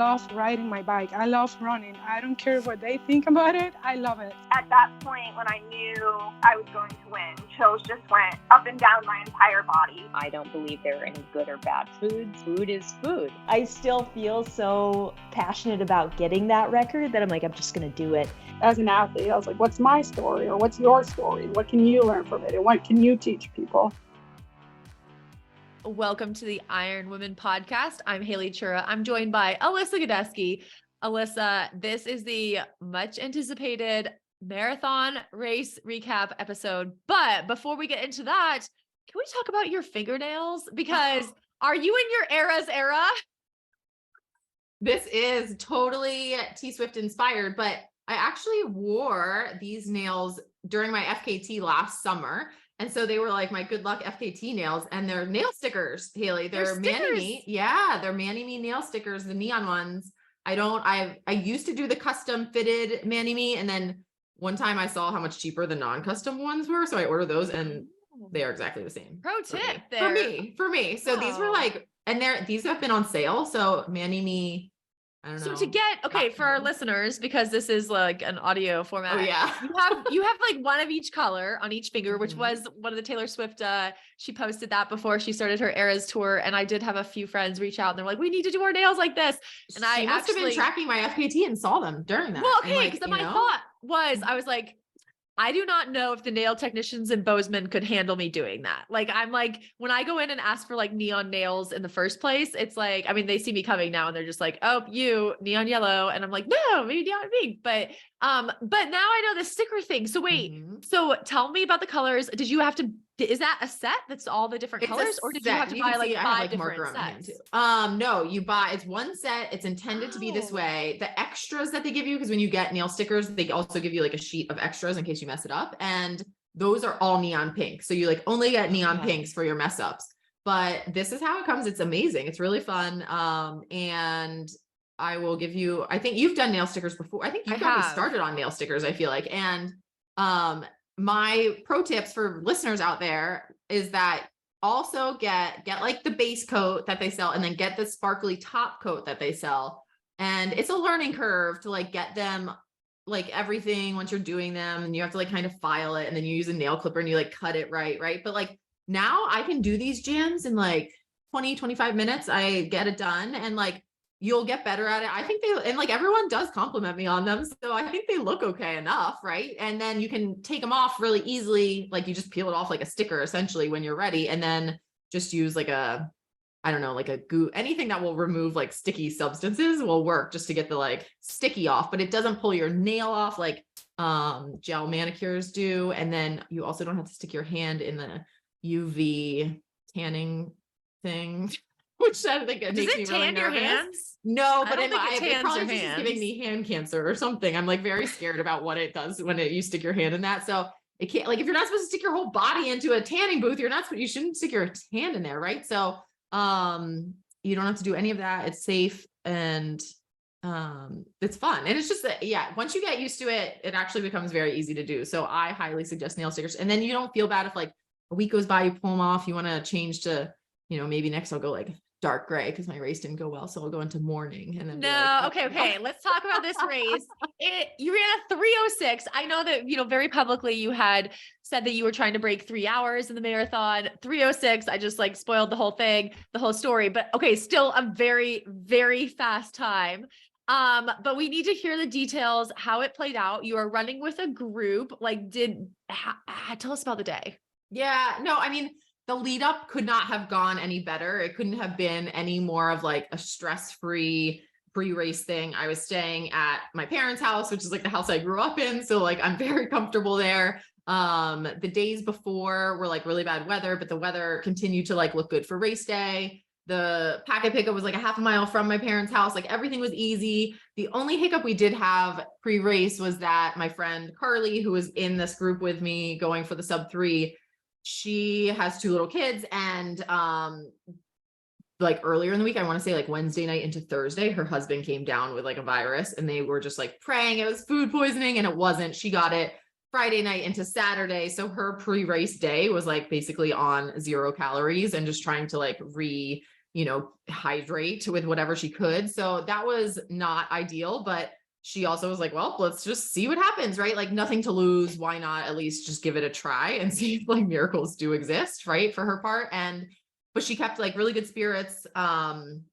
love riding my bike. I love running. I don't care what they think about it. I love it. At that point, when I knew I was going to win, chills just went up and down my entire body. I don't believe there are any good or bad foods. Food is food. I still feel so passionate about getting that record that I'm like, I'm just going to do it. As an athlete, I was like, what's my story, or what's your story? What can you learn from it? And what can you teach people? Welcome to the Iron Women podcast. I'm Haley Chura. I'm joined by Alyssa Godesky. Alyssa, this is the much anticipated marathon race recap episode. But before we get into that, can we talk about your fingernails? Because are you in your era's era? This is totally T-Swift inspired, but I actually wore these nails during my FKT last summer. And so they were like my good luck FKT nails, and they're nail stickers, Haley. They're Mani-Me. Yeah, they're Mani-Me nail stickers, the neon ones. I used to do the custom fitted Mani-Me, and then one time I saw how much cheaper the non-custom ones were, so I ordered those, and they are exactly the same. Pro tip for me. So these were like, and these have been on sale. So Mani-Me, I don't know. So to get, for our listeners, because this is like an audio format. Oh yeah. you have like one of each color on each finger, which was one of the Taylor Swift, she posted that before she started her Eras tour. And I did have a few friends reach out and they're like, we need to do our nails like this. And I must have been tracking my FKT and saw them during that. Well, okay. Cause my thought was, I was like, I do not know if the nail technicians in Bozeman could handle me doing that. Like, I'm like, when I go in and ask for like neon nails in the first place, it's like, I mean, they see me coming now and they're just like, oh, you neon yellow. And I'm like, no, maybe neon pink. But now I know the sticker thing. So wait, so tell me about the colors. Did you have to, is that a set that's all the different colors, or did you have to buy like 5 different sets? No, you buy, it's one set. It's intended to be this way. The extras that they give you, because when you get nail stickers, they also give you like a sheet of extras in case you mess it up. And those are all neon pink. So you like only get neon pinks for your mess ups, but this is how it comes. It's amazing. It's really fun. And I will give you, I think you've done nail stickers before. I think you got me started on nail stickers, I feel like. And, my pro tips for listeners out there is that also get like the base coat that they sell, and then get the sparkly top coat that they sell. And it's a learning curve to like get them like everything once you're doing them, and you have to like kind of file it, and then you use a nail clipper and you like cut it right. But like now I can do these jams in like 20-25 minutes. I get it done, and like you'll get better at it. I think and like everyone does compliment me on them. So I think they look okay enough. Right. And then you can take them off really easily. Like you just peel it off like a sticker essentially when you're ready. And then just use like a glue, anything that will remove like sticky substances will work just to get the like sticky off, but it doesn't pull your nail off like gel manicures do. And then you also don't have to stick your hand in the UV tanning thing. Which I think it makes me really nervous. Your hands? No, but it probably just giving me hand cancer or something. I'm like very scared about what it does when you stick your hand in that. So it can't, like, if you're not supposed to stick your whole body into a tanning booth, you shouldn't stick your hand in there, right? So you don't have to do any of that. It's safe and it's fun. And it's just that, once you get used to it, it actually becomes very easy to do. So I highly suggest nail stickers. And then you don't feel bad if like a week goes by, you pull them off, you want to change to, maybe next I'll go like dark gray because my race didn't go well. So I'll go into mourning and then okay. Let's talk about this race. You ran a 3:06. I know that, very publicly you had said that you were trying to break 3 hours in the marathon. 3:06. I just like spoiled the whole thing, the whole story, but okay. Still a very, very fast time. But we need to hear the details, how it played out. You are running with a group. Like tell us about the day. Yeah, no, I mean, the lead up could not have gone any better. It couldn't have been any more of like a stress-free pre-race thing. I was staying at my parents' house, which is like the house I grew up in. So like, I'm very comfortable there. The days before were like really bad weather, but the weather continued to like look good for race day. The packet pickup was like a half a mile from my parents' house. Like everything was easy. The only hiccup we did have pre-race was that my friend Carly, who was in this group with me going for the sub 3, she has 2 little kids, and like earlier in the week, I want to say like Wednesday night into Thursday, her husband came down with like a virus, and they were just like praying it was food poisoning, and it wasn't. She got it Friday night into Saturday. So her pre-race day was like basically on 0 calories and just trying to like hydrate with whatever she could. So that was not ideal, but she also was like, well, let's just see what happens, right? Like nothing to lose. Why not at least just give it a try and see if like miracles do exist, right? For her part. But she kept like really good spirits. And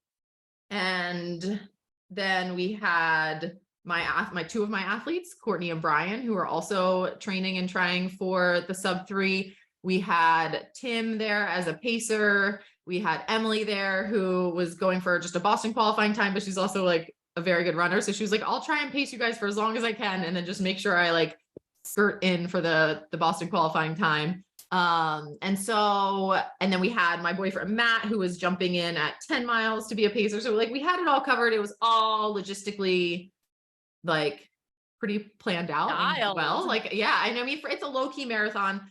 then we had my two of my athletes, Courtney and Brian, who are also training and trying for the sub-3. We had Tim there as a pacer. We had Emily there who was going for just a Boston qualifying time, but she's also like a very good runner. So she was like, I'll try and pace you guys for as long as I can, and then just make sure I like skirt in for the Boston qualifying time. And then we had my boyfriend, Matt, who was jumping in at 10 miles to be a pacer. So like we had it all covered. It was all logistically like pretty planned out. And well, like, yeah. And I mean, it's a low key marathon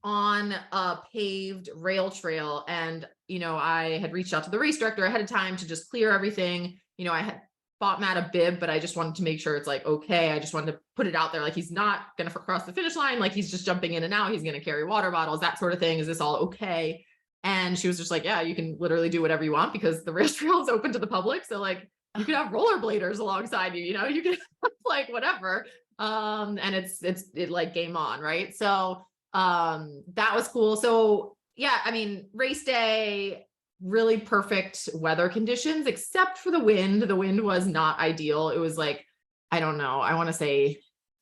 on a paved rail trail. And, I had reached out to the race director ahead of time to just clear everything. I had bought Matt a bib, but I just wanted to make sure it's like, okay, I just wanted to put it out there. Like, he's not going to cross the finish line. Like, he's just jumping in and out. He's going to carry water bottles, that sort of thing. Is this all okay? And she was just like, yeah, you can literally do whatever you want because the rail trail is open to the public. So like, you could have rollerbladers alongside you, you could have like whatever. And it like game on. Right. So, that was cool. So yeah, I mean, race day, really perfect weather conditions, except for the wind. The wind was not ideal. It was like, I don't know, I want to say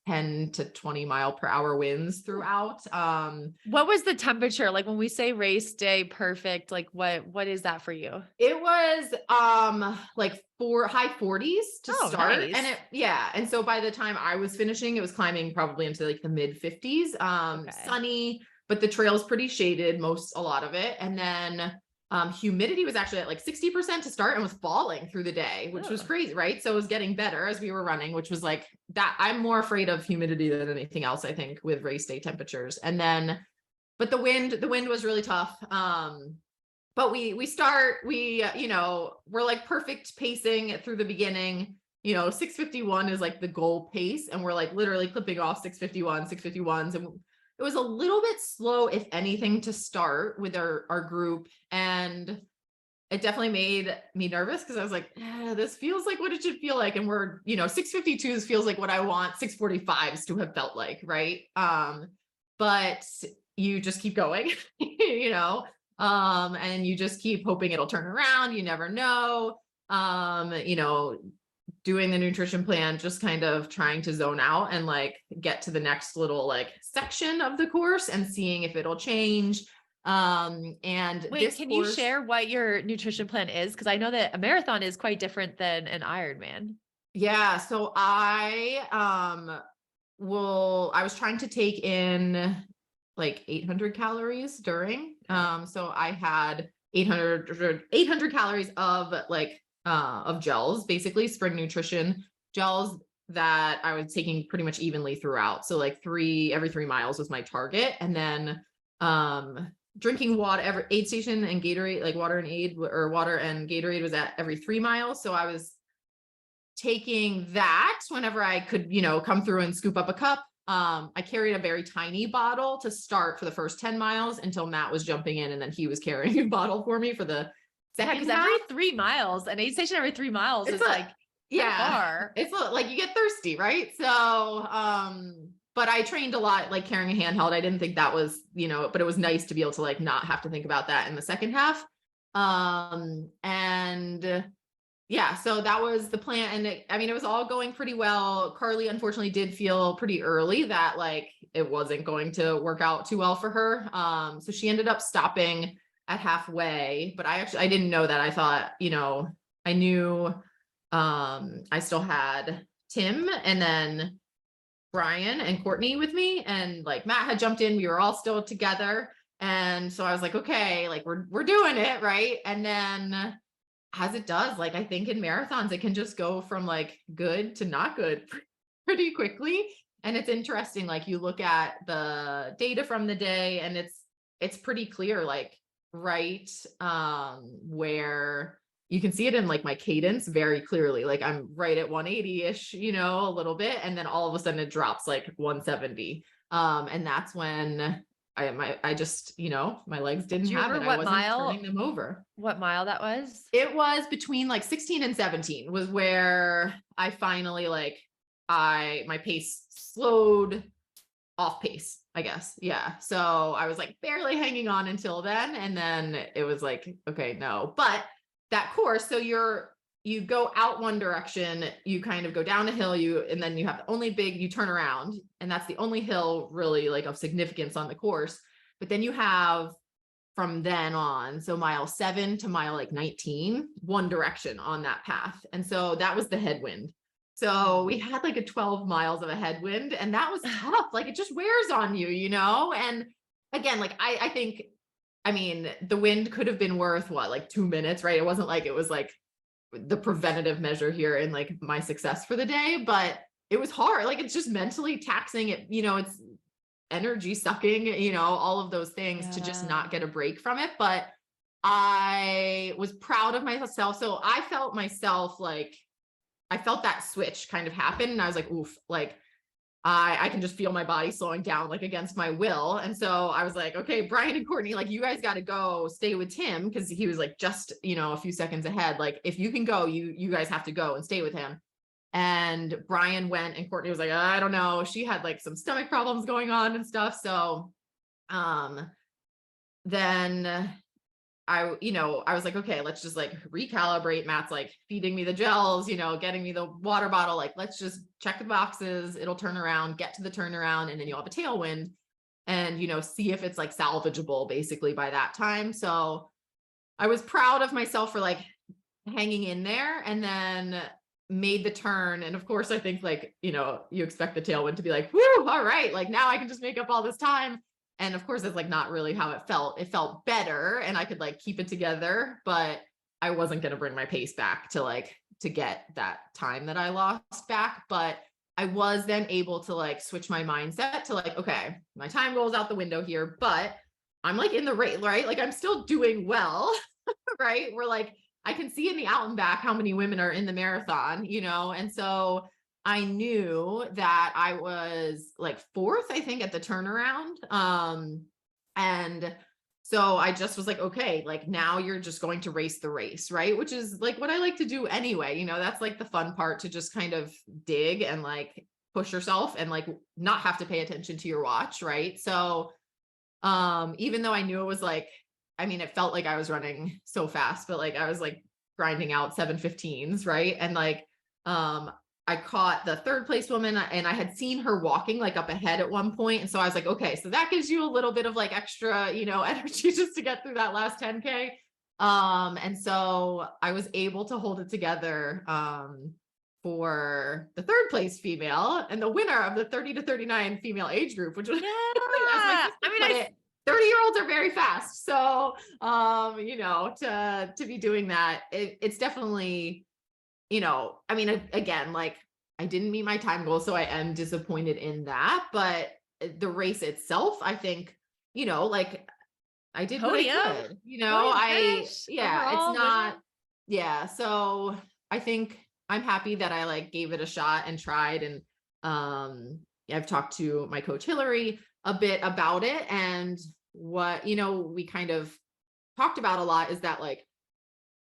10 to 20 mile per hour winds throughout. What was the temperature? Like when we say race day perfect, like what is that for you? It was like high 40s to start. Nice. And and so by the time I was finishing, it was climbing probably into like the mid 50s. Sunny, but the trail's pretty shaded, a lot of it. And then humidity was actually at like 60% to start and was falling through the day, which was crazy, right? So it was getting better as we were running, which was like that. I'm more afraid of humidity than anything else, I think, with race day temperatures. And then, but the wind was really tough. But we're like perfect pacing through the beginning. 6:51 is like the goal pace, and we're like literally clipping off 6:51s, and it was a little bit slow, if anything, to start with our group. And it definitely made me nervous because I was like, this feels like what it should feel like. And we're, 6:52s feels like what I want 6:45s to have felt like. Right. But you just keep going, and you just keep hoping it'll turn around. You never know. Doing the nutrition plan, just kind of trying to zone out and like get to the next little like section of the course and seeing if it'll change. And wait, can you share what your nutrition plan is? Because I know that a marathon is quite different than an Ironman. Yeah. So I was trying to take in like 800 calories during. So I had 800 calories of like of gels, basically spring nutrition gels that I was taking pretty much evenly throughout. So like every 3 miles was my target. And then drinking water, aid station and Gatorade, like water and Gatorade was at every 3 miles. So I was taking that whenever I could, come through and scoop up a cup. I carried a very tiny bottle to start for the first 10 miles until Matt was jumping in, and then he was carrying a bottle for me for the second half. Every 3 miles, an aid station every 3 miles is like far. It's like you get thirsty, right? So, but I trained a lot, like carrying a handheld. I didn't think that was, but it was nice to be able to like not have to think about that in the second half. And yeah, so that was the plan. And it was all going pretty well. Carly unfortunately did feel pretty early that like it wasn't going to work out too well for her. So she ended up stopping at halfway, but I didn't know that. I thought, I knew, I still had Tim and then Brian and Courtney with me, and like Matt had jumped in. We were all still together. And so I was like, okay, like we're doing it. Right. And then as it does, like, I think in marathons, it can just go from like good to not good pretty quickly. And it's interesting. Like you look at the data from the day and it's pretty clear, like, right. Where you can see it in like my cadence very clearly. Like I'm right at 180-ish, a little bit. And then all of a sudden it drops like 170. And that's when I just, my legs didn't Do you have it. remember I what wasn't mile? turning them over. What mile that was? It was between like 16 and 17 was where I finally my pace slowed off pace, I guess. Yeah. So I was like barely hanging on until then. And then it was like, okay, no, but that course. So you go out one direction, you kind of go down a hill, and then you have the only you turn around, and that's the only hill really like of significance on the course. But then you have from then on, so mile 7 to mile like 19, one direction on that path. And so that was the headwind. So we had like a 12 miles of a headwind, and that was tough. Like it just wears on you, and again, like I think, I mean, the wind could have been worth like 2 minutes, right? It wasn't like it was like the preventative measure here in like my success for the day, but it was hard. Like it's just mentally taxing it, it's energy sucking, all of those things to just not get a break from it. But I was proud of myself. So I felt that switch kind of happen. And I was like, oof, like I can just feel my body slowing down like against my will. And so I was like, okay, Brian and Courtney, like you guys got to go stay with Tim. Cause he was like, just, a few seconds ahead. Like if you can go, you guys have to go and stay with him. And Brian went, and Courtney was like, I don't know. She had like some stomach problems going on and stuff. So, then I was like, okay, let's just like recalibrate. Matt's like feeding me the gels, getting me the water bottle. Like, let's just check the boxes. It'll turn around, get to the turnaround, and then you'll have a tailwind and, see if it's like salvageable basically by that time. So I was proud of myself for like hanging in there, and then made the turn. And of course, I think like, you expect the tailwind to be like, whoo, all right, like now I can just make up all this time. And of course, that's like not really how it felt. It felt better, and I could like keep it together, but I wasn't going to bring my pace back to get that time that I lost back. But I was then able to like switch my mindset to like, okay, my time goes out the window here, but I'm like in the race, right? Like I'm still doing well, right? We're like, I can see in the out and back how many women are in the marathon, and so I knew that I was like 4th, I think, at the turnaround. And so I just was like, okay, like now you're just going to race the race, right? Which is like what I like to do anyway. That's like the fun part, to just kind of dig and like push yourself and like not have to pay attention to your watch, right? So even though I knew it was like, I mean, it felt like I was running so fast, but like I was like grinding out 7:15s, right? And like I caught the 3rd place woman, and I had seen her walking like up ahead at one point. And so I was like, okay, so that gives you a little bit of like extra, energy just to get through that last 10K. And so I was able to hold it together for the 3rd place female and the winner of the 30 to 39 female age group, which was, I mean, 30-year-olds are very fast. So, to be doing that, it's definitely, I mean, again, like I didn't meet my time goal, so I am disappointed in that, but the race itself, I think, like I did what I could, it's not, so I think I'm happy that I like gave it a shot and tried. And, I've talked to my coach, Hillary, a bit about it. And what, we kind of talked about a lot is that like,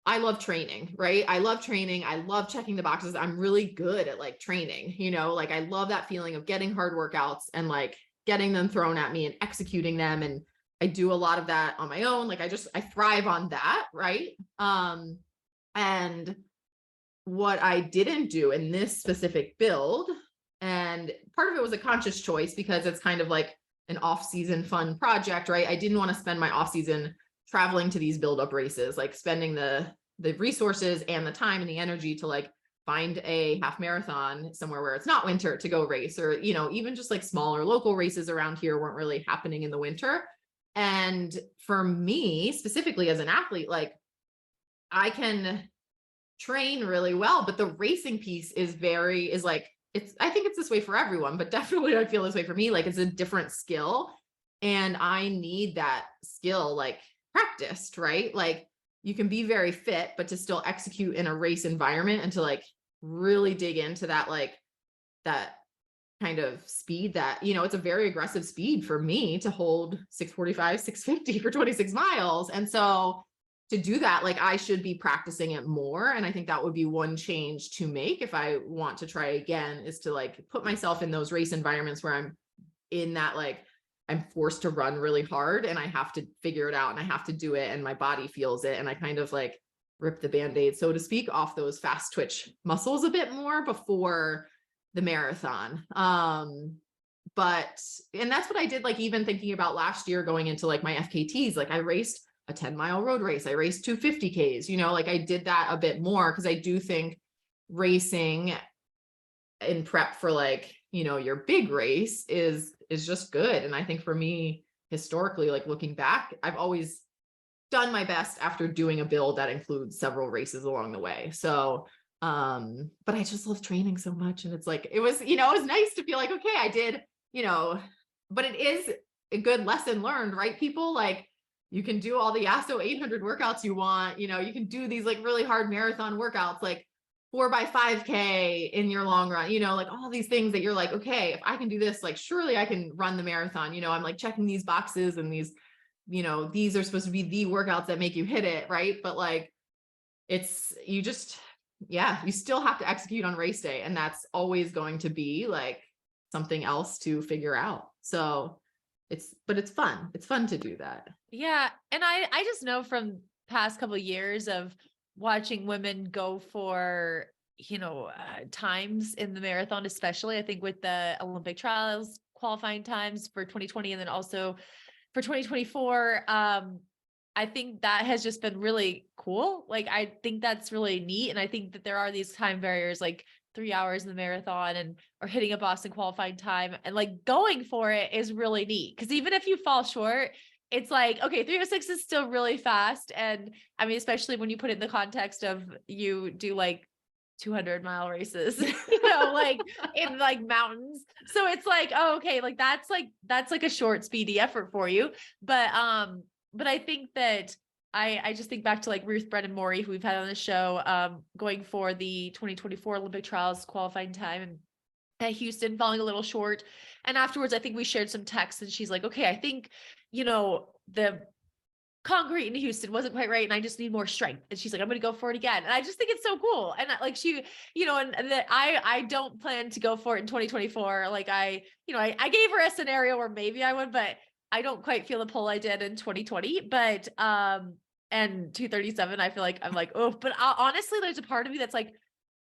I love training, right? I love training. I love checking the boxes. I'm really good at like training, like I love that feeling of getting hard workouts and like getting them thrown at me and executing them. And I do a lot of that on my own. Like I thrive on that. Right. And what I didn't do in this specific build, and part of it was a conscious choice because it's kind of like an off-season fun project, right? I didn't want to spend my off-season traveling to these build-up races, like spending the resources and the time and the energy to like find a half marathon somewhere where it's not winter to go race, or, even just like smaller local races around here weren't really happening in the winter. And for me specifically as an athlete, like I can train really well, but the racing piece is like, I think it's this way for everyone, but definitely I feel this way for me. Like it's a different skill, and I need that skill like practiced, right? Like you can be very fit, but to still execute in a race environment and to like really dig into that, like that kind of speed that, it's a very aggressive speed for me to hold 6:45, 6:50 for 26 miles. And so to do that, like I should be practicing it more. And I think that would be one change to make if I want to try again, is to like put myself in those race environments where I'm in that, like, I'm forced to run really hard and I have to figure it out and I have to do it and my body feels it. And I kind of like rip the Band-Aid, so to speak, off those fast twitch muscles a bit more before the marathon. And that's what I did, like even thinking about last year going into like my FKTs, like I raced a 10-mile road race. I raced 2 50Ks, like I did that a bit more because I do think racing in prep for like, your big race is just good. And I think for me, historically, like looking back, I've always done my best after doing a build that includes several races along the way. So, but I just love training so much. And it's like, it was nice to feel like, okay, I did, but it is a good lesson learned, right? People, like, you can do all the ASO 800 workouts you want, you can do these like really hard marathon workouts, like 4x5K in your long run, like all these things that you're like, okay, if I can do this, like, surely I can run the marathon. I'm like checking these boxes and these, these are supposed to be the workouts that make you hit it. Right. But like, you still have to execute on race day. And that's always going to be like something else to figure out. So it's fun. It's fun to do that. Yeah. And I just know from past couple of years of watching women go for, times in the marathon, especially I think with the Olympic trials qualifying times for 2020 and then also for 2024. I think that has just been really cool. Like, I think that's really neat. And I think that there are these time barriers, like 3 hours in the marathon or hitting a Boston qualifying time, and like going for it is really neat. Cause even if you fall short, it's like, okay, 3:06 is still really fast. And I mean, especially when you put it in the context of you do like 200-mile races, like in like mountains. So it's like, oh, okay, like that's like a short, speedy effort for you. But I think that I just think back to like Ruth Brennan-Morey, who we've had on the show, going for the 2024 Olympic trials qualifying time at Houston, falling a little short. And afterwards, I think we shared some texts and she's like, okay, I think, the concrete in Houston wasn't quite right. And I just need more strength. And she's like, I'm going to go for it again. And I just think it's so cool. And like she, and that I don't plan to go for it in 2024. Like I gave her a scenario where maybe I would, but I don't quite feel the pull I did in 2020, but, and 237, I feel like I'm like, oh, but honestly, there's a part of me that's like,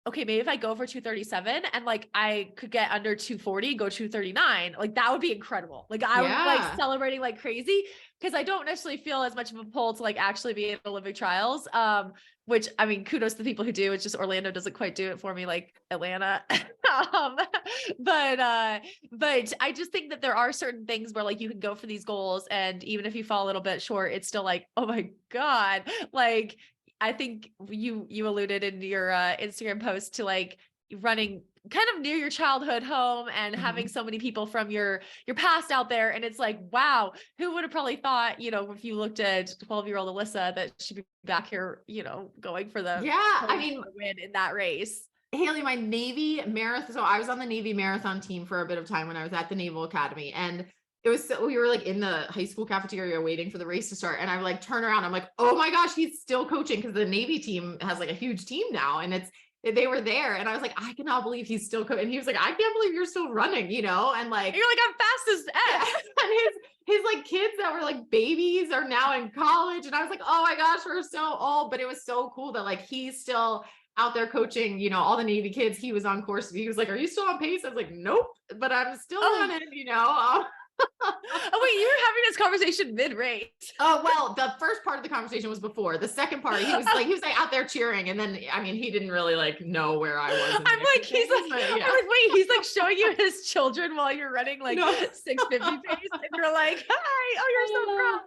okay, maybe if I go for 237 and like I could get under 240, go 239, like that would be incredible. Like I would like celebrating like crazy, because I don't necessarily feel as much of a pull to like actually be at Olympic trials. Which I mean, kudos to the people who do. It's just Orlando doesn't quite do it for me like Atlanta. But I just think that there are certain things where like you can go for these goals, and even if you fall a little bit short, it's still like, oh my God, like I think you alluded in your Instagram post to like running kind of near your childhood home and having so many people from your past out there. And it's like, wow, who would have probably thought, if you looked at 12-year-old Alyssa, that she'd be back here, going for the win in that race. Haley, my Navy marathon. So I was on the Navy marathon team for a bit of time when I was at the Naval Academy, and we were like in the high school cafeteria waiting for the race to start. And I like turn around, I'm like, oh my gosh, he's still coaching. Cause the Navy team has like a huge team now. And they were there. And I was like, I cannot believe he's still coaching. And he was like, I can't believe you're still running, and like, you're like, I'm fast as F. And his like kids that were like babies are now in college. And I was like, oh my gosh, we're so old. But it was so cool that like, he's still out there coaching, all the Navy kids. He was on course. He was like, are you still on pace? I was like, nope, but I'm still running, Oh wait, you were having this conversation mid-race. Oh, well, the first part of the conversation was before. The second part, he was like out there cheering. And then, I mean, he didn't really like know where I was. I'm like, wait, he's like showing you his children while you're running like 650 pace. And you're like, hi, oh, you're so proud.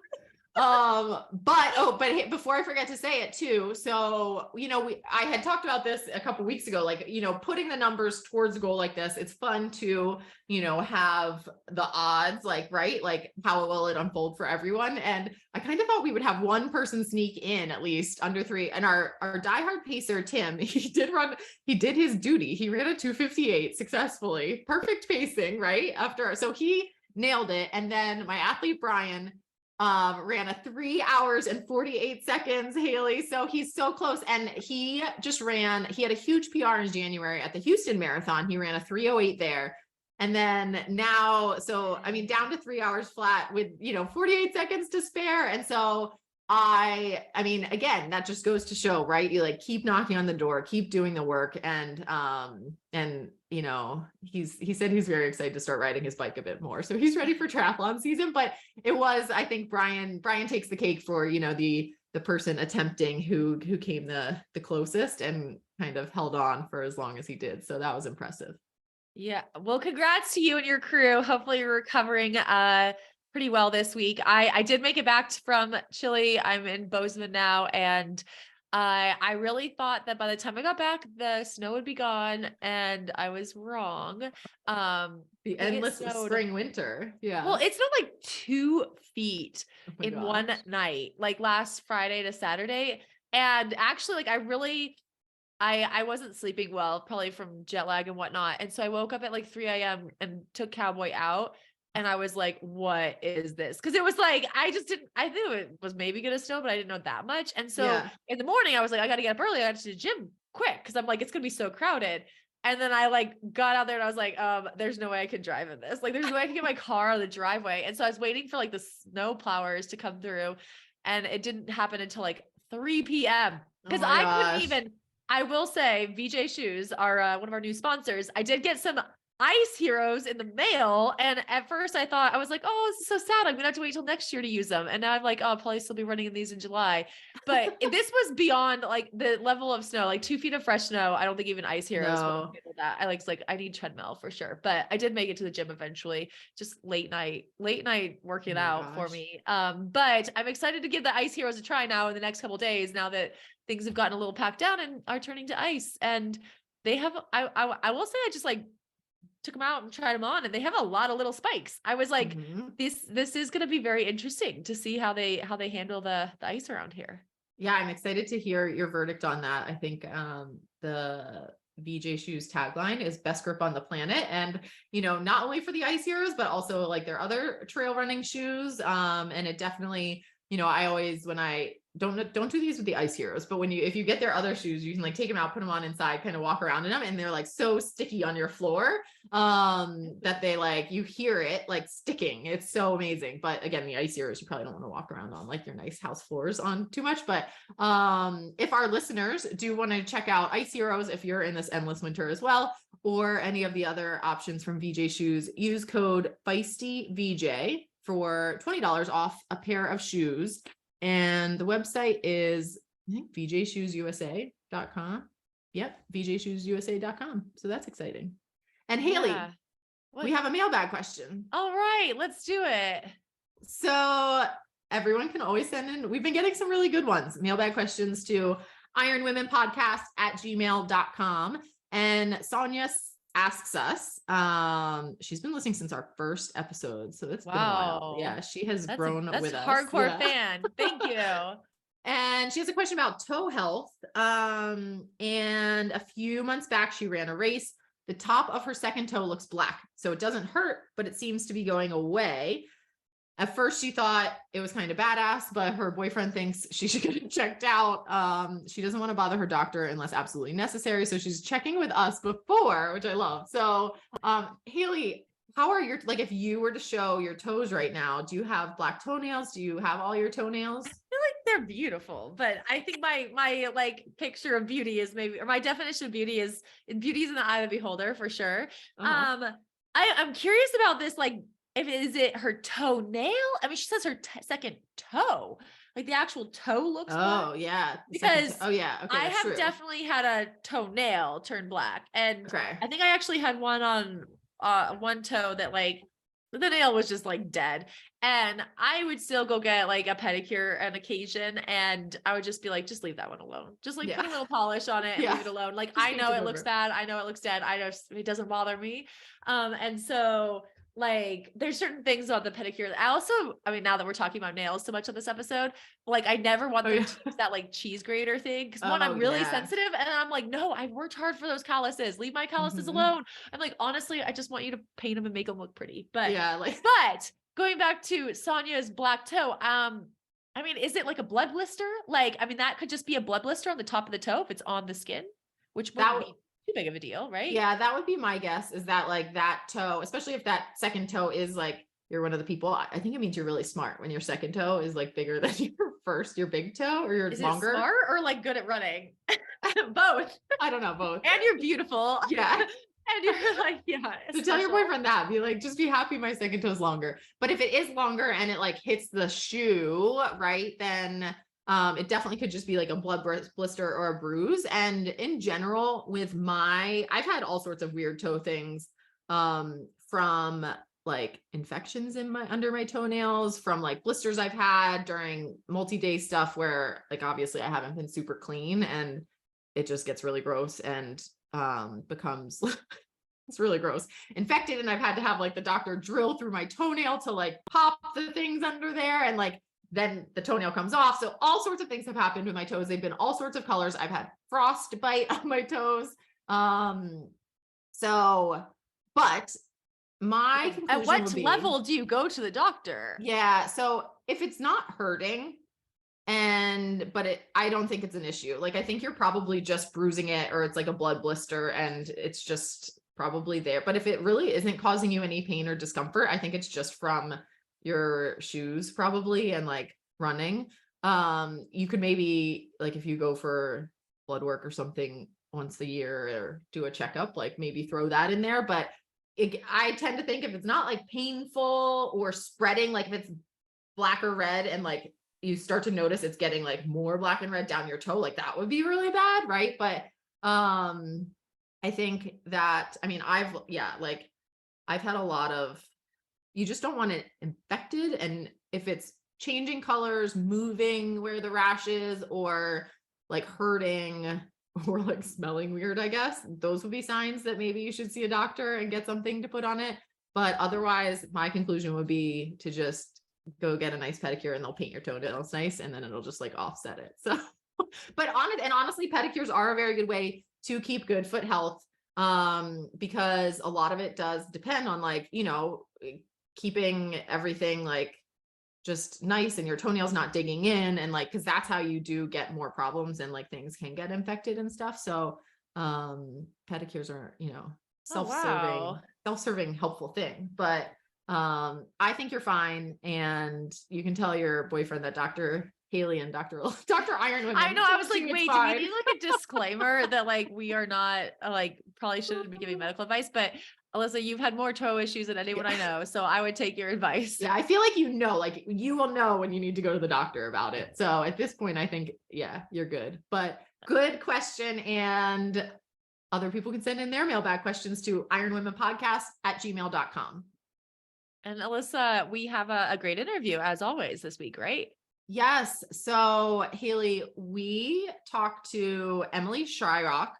But hey, before I forget to say it too. So, I had talked about this a couple weeks ago, like, putting the numbers towards a goal like this, it's fun to, have the odds, like, right. Like how will it unfold for everyone? And I kind of thought we would have one person sneak in at least under 3. And our diehard pacer, Tim, he did his duty. He ran a 2:58 successfully, perfect pacing, right? So he nailed it. And then my athlete, Brian, ran a 3 hours and 48 seconds, Haley. So he's so close. And he had a huge PR in January at the Houston Marathon. He ran a 3:08 there. And then now, down to 3 hours flat with, 48 seconds to spare. And so again, that just goes to show, right? You like keep knocking on the door, keep doing the work. And he said he's very excited to start riding his bike a bit more. So he's ready for triathlon season, but I think Brian takes the cake for, the person attempting who came the closest and kind of held on for as long as he did. So that was impressive. Yeah. Well, congrats to you and your crew. Hopefully you're recovering pretty well this week. I did make it back from Chile. I'm in Bozeman now. And I really thought that by the time I got back, the snow would be gone. And I was wrong. The endless spring, winter. Yeah. Well, it snowed like 2 feet in gosh. one night, like last Friday to Saturday. And actually, like I wasn't sleeping well, probably from jet lag and whatnot. And so I woke up at like 3 a.m. and took Cowboy out. And I was like, what is this? Cause it was like, I knew it was maybe going to snow, but I didn't know that much. And so in the morning I was like, I got to get up early. I got to the gym quick. Cause I'm like, it's going to be so crowded. And then I like got out there and I was like, there's no way I can drive in this. Like, there's no way I can get my car out of the driveway. And so I was waiting for like the snow plowers to come through, and it didn't happen until like 3 p.m. Cause I will say VJ Shoes are one of our new sponsors. I did get some Ice Heroes in the mail. And at first I thought, I was like, oh, this is so sad. I'm gonna have to wait till next year to use them. And now I'm like, oh, I'll probably still be running in these in July. But this was beyond like the level of snow, like 2 feet of fresh snow. I don't think even Ice Heroes would handle that. I need treadmill for sure. But I did make it to the gym eventually, just late night working out for me. But I'm excited to give the Ice Heroes a try now in the next couple of days, now that things have gotten a little packed down and are turning to ice. And they have, I will say, I just like took them out and tried them on, and they have a lot of little spikes. I was like, this is going to be very interesting to see how they handle the ice around here. Yeah. I'm excited to hear your verdict on that. I think, the VJ Shoes tagline is best grip on the planet. And, not only for the Ice Heroes, but also like their other trail running shoes. And it definitely, I always, when I don't do these with the Ice Heroes, but if you get their other shoes, you can like take them out, put them on inside, kind of walk around in them, and they're like so sticky on your floor that they like, you hear it like sticking. It's so amazing. But again, the Ice Heroes, you probably don't want to walk around on like your nice house floors on too much. But if our listeners do want to check out Ice Heroes, if you're in this endless winter as well, or any of the other options from VJ Shoes, use code FEISTYVJ for $20 off a pair of shoes. And the website is, I think, vjshoesusa.com. Yep, vjshoesusa.com. So that's exciting. And Haley, we have a mailbag question. All right, let's do it. So everyone can always send in, we've been getting some really good ones, mailbag questions to ironwomenpodcast@gmail.com. And Sonia asks us, she's been listening since our first episode, so it's been a while. Yeah, she has grown with us. Hardcore fan. Thank you. And she has a question about toe health. And a few months back, she ran a race. The top of her second toe looks black, so it doesn't hurt, but it seems to be going away. At first, she thought it was kind of badass, but her boyfriend thinks she should get it checked out. She doesn't want to bother her doctor unless absolutely necessary. So she's checking with us before, which I love. So, Haley, how are if you were to show your toes right now, do you have black toenails? Do you have all your toenails? I feel like they're beautiful, but I think my like picture of beauty is or my definition of beauty is in the eye of the beholder for sure. I'm curious about this, like, is it her toenail? I mean, she says her second toe, like the actual toe looks black. Yeah. Because okay, I have true. Definitely had a toenail turn black. And I think I actually had one on one toe that like the nail was just like dead. And I would still go get like a pedicure on occasion. And I would just be like, just leave that one alone. Just like put a little polish on it and leave it alone. Like, I know it looks bad. I know it looks dead. It doesn't bother me. And so like, there's certain things on the pedicure. I mean, now that we're talking about nails so much on this episode, like I never want them to use that like cheese grater thing. Cause one, I'm really sensitive and I'm like, no, I've worked hard for those calluses. Leave my calluses alone. I'm like, honestly, I just want you to paint them and make them look pretty. But but going back to Sonia's black toe, I mean, is it like a blood blister? Like, I mean, that could just be a blood blister on the top of the toe if it's on the skin, which wouldn't be too big of a deal, right? Yeah, that would be my guess, is that like that toe, especially if that second toe is like, you're one of the people, I think it means you're really smart when your second toe is like bigger than your big toe, or your longer. Is it smart or like good at running? Both. I don't know, both. And you're beautiful. Yeah. And you're like, So tell your boyfriend that. Be like, just be happy my second toe's longer. But if it is longer and it like hits the shoe, right, then it definitely could just be like a blood blister or a bruise. And in general, I've had all sorts of weird toe things, from like infections under my toenails, from like blisters I've had during multi-day stuff where like, obviously I haven't been super clean and it just gets really gross and becomes it's really gross, infected, and I've had to have like the doctor drill through my toenail to like pop the things under there, and like then the toenail comes off. So all sorts of things have happened with my toes. They've been all sorts of colors. I've had frostbite on my toes. But my conclusion at what would be, level do you go to the doctor? Yeah, so if it's not hurting, I don't think it's an issue. Like, I think you're probably just bruising it, or it's like a blood blister and it's just probably there. But if it really isn't causing you any pain or discomfort, I think it's just from your shoes probably, and like running. You could maybe, like, if you go for blood work or something once a year or do a checkup, like maybe throw that in there. But I tend to think if it's not like painful or spreading, like if it's black or red and like you start to notice it's getting like more black and red down your toe, like that would be really bad, right? But I think that, I mean, I've had a lot of, you just don't want it infected. And if it's changing colors, moving where the rash is, or like hurting or like smelling weird, I guess, those would be signs that maybe you should see a doctor and get something to put on it. But otherwise, my conclusion would be to just go get a nice pedicure and they'll paint your toenails nice, and then it'll just like offset it. So, but honestly, pedicures are a very good way to keep good foot health, because a lot of it does depend on like, you know, keeping everything like just nice and your toenails not digging in, and like, because that's how you do get more problems and like things can get infected and stuff. So pedicures are, you know, self-serving helpful thing. But I think you're fine, and you can tell your boyfriend that Dr. Haley and Dr. Iron Women. I know. I was like, wait, do we need like a disclaimer that like we are not like probably shouldn't be giving medical advice? But Alyssa, you've had more toe issues than anyone I know, so I would take your advice. Yeah, I feel like like you will know when you need to go to the doctor about it. So at this point, I think you're good. But good question, and other people can send in their mailbag questions to ironwomenpodcast@gmail.com. And Alyssa, we have a great interview as always this week, right? Yes. So Haley, we talked to Emily Shryock,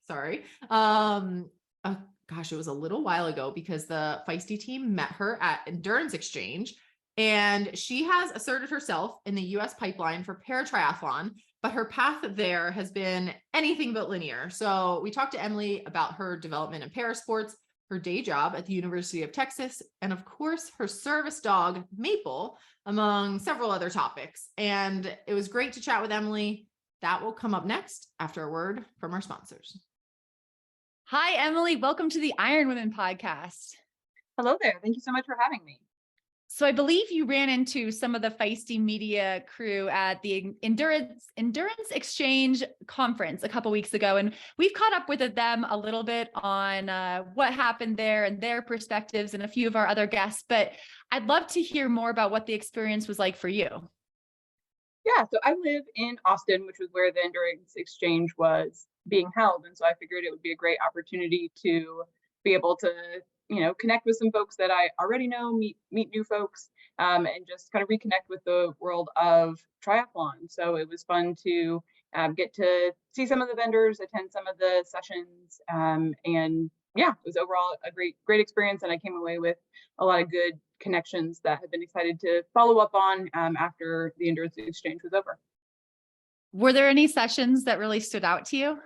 sorry. Gosh, it was a little while ago because the Feisty team met her at Endurance Exchange, and she has asserted herself in the US pipeline for paratriathlon, but her path there has been anything but linear. So we talked to Emily about her development in parasports, her day job at the University of Texas, and of course, her service dog, Maple, among several other topics. And it was great to chat with Emily. That will come up next after a word from our sponsors. Hi, Emily. Welcome to the Iron Women podcast. Hello there. Thank you so much for having me. So I believe you ran into some of the Feisty media crew at the Endurance Exchange conference a couple weeks ago, and we've caught up with them a little bit on what happened there and their perspectives, and a few of our other guests. But I'd love to hear more about what the experience was like for you. Yeah, so I live in Austin, which was where the Endurance Exchange was being held, and so I figured it would be a great opportunity to be able to connect with some folks that I already know, meet new folks, and just kind of reconnect with the world of triathlon. So it was fun to get to see some of the vendors, attend some of the sessions, and yeah, it was overall a great experience. And I came away with a lot of good connections that I've been excited to follow up on after the endurance exchange was over. Were there any sessions that really stood out to you?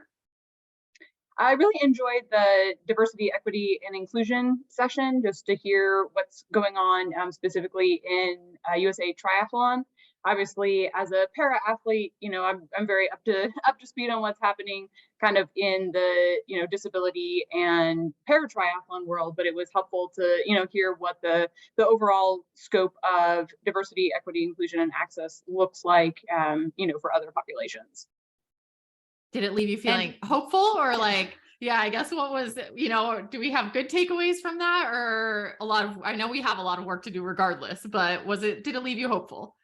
I really enjoyed the diversity, equity, and inclusion session, just to hear what's going on specifically in USA Triathlon. Obviously, as a para athlete, I'm very up to speed on what's happening kind of in the disability and para triathlon world. But it was helpful to hear what the overall scope of diversity, equity, inclusion, and access looks like for other populations. Did it leave you feeling hopeful, or yeah, I guess what was, do we have good takeaways from that, or I know we have a lot of work to do regardless, but did it leave you hopeful?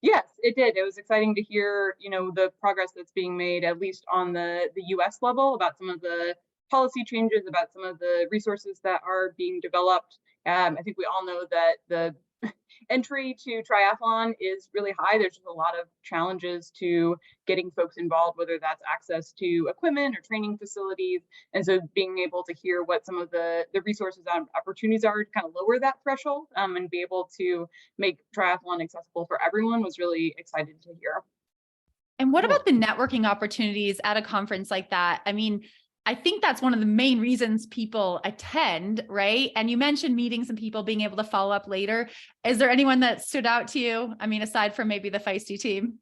Yes, it did. It was exciting to hear, the progress that's being made, at least on the US level, about some of the policy changes, about some of the resources that are being developed. I think we all know that the entry to triathlon is really high. There's just a lot of challenges to getting folks involved, whether that's access to equipment or training facilities. And so being able to hear what some of the resources and opportunities are to kind of lower that threshold and be able to make triathlon accessible for everyone was really exciting to hear. And what about the networking opportunities at a conference like that? I mean, I think that's one of the main reasons people attend, right? And you mentioned meeting some people, being able to follow up later. Is there anyone that stood out to you? I mean, aside from maybe the feisty team.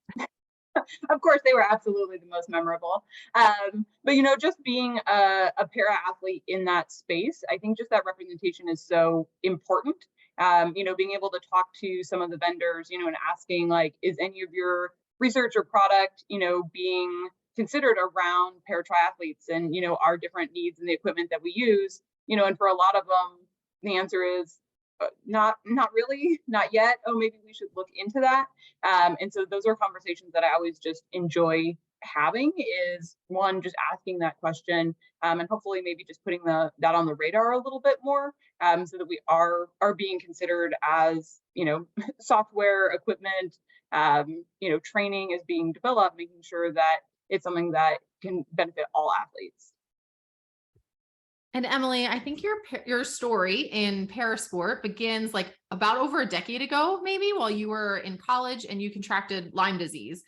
Of course, they were absolutely the most memorable. But just being a para athlete in that space, I think just that representation is so important. Being able to talk to some of the vendors, and asking is any of your research or product, being considered around para triathletes and our different needs and the equipment that we use, and for a lot of them the answer is not really, not yet. Oh, maybe we should look into that. And so those are conversations that I always just enjoy having, is one, just asking that question, and hopefully maybe just putting that on the radar a little bit more, so that we are being considered as software equipment, training is being developed, making sure that it's something that can benefit all athletes. And Emily, I think your story in parasport begins about over a decade ago, maybe, while you were in college and you contracted Lyme disease.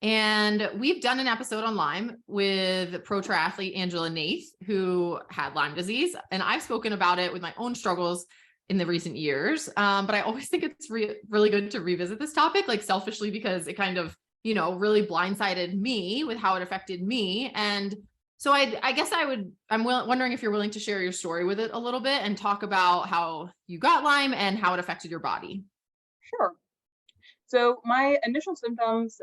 And we've done an episode on Lyme with pro triathlete Angela Nath, who had Lyme disease. And I've spoken about it with my own struggles in the recent years. But I always think it's really good to revisit this topic, selfishly, because it kind of really blindsided me with how it affected me. And so I guess I'm wondering if you're willing to share your story with it a little bit and talk about how you got Lyme and how it affected your body. Sure. So my initial symptoms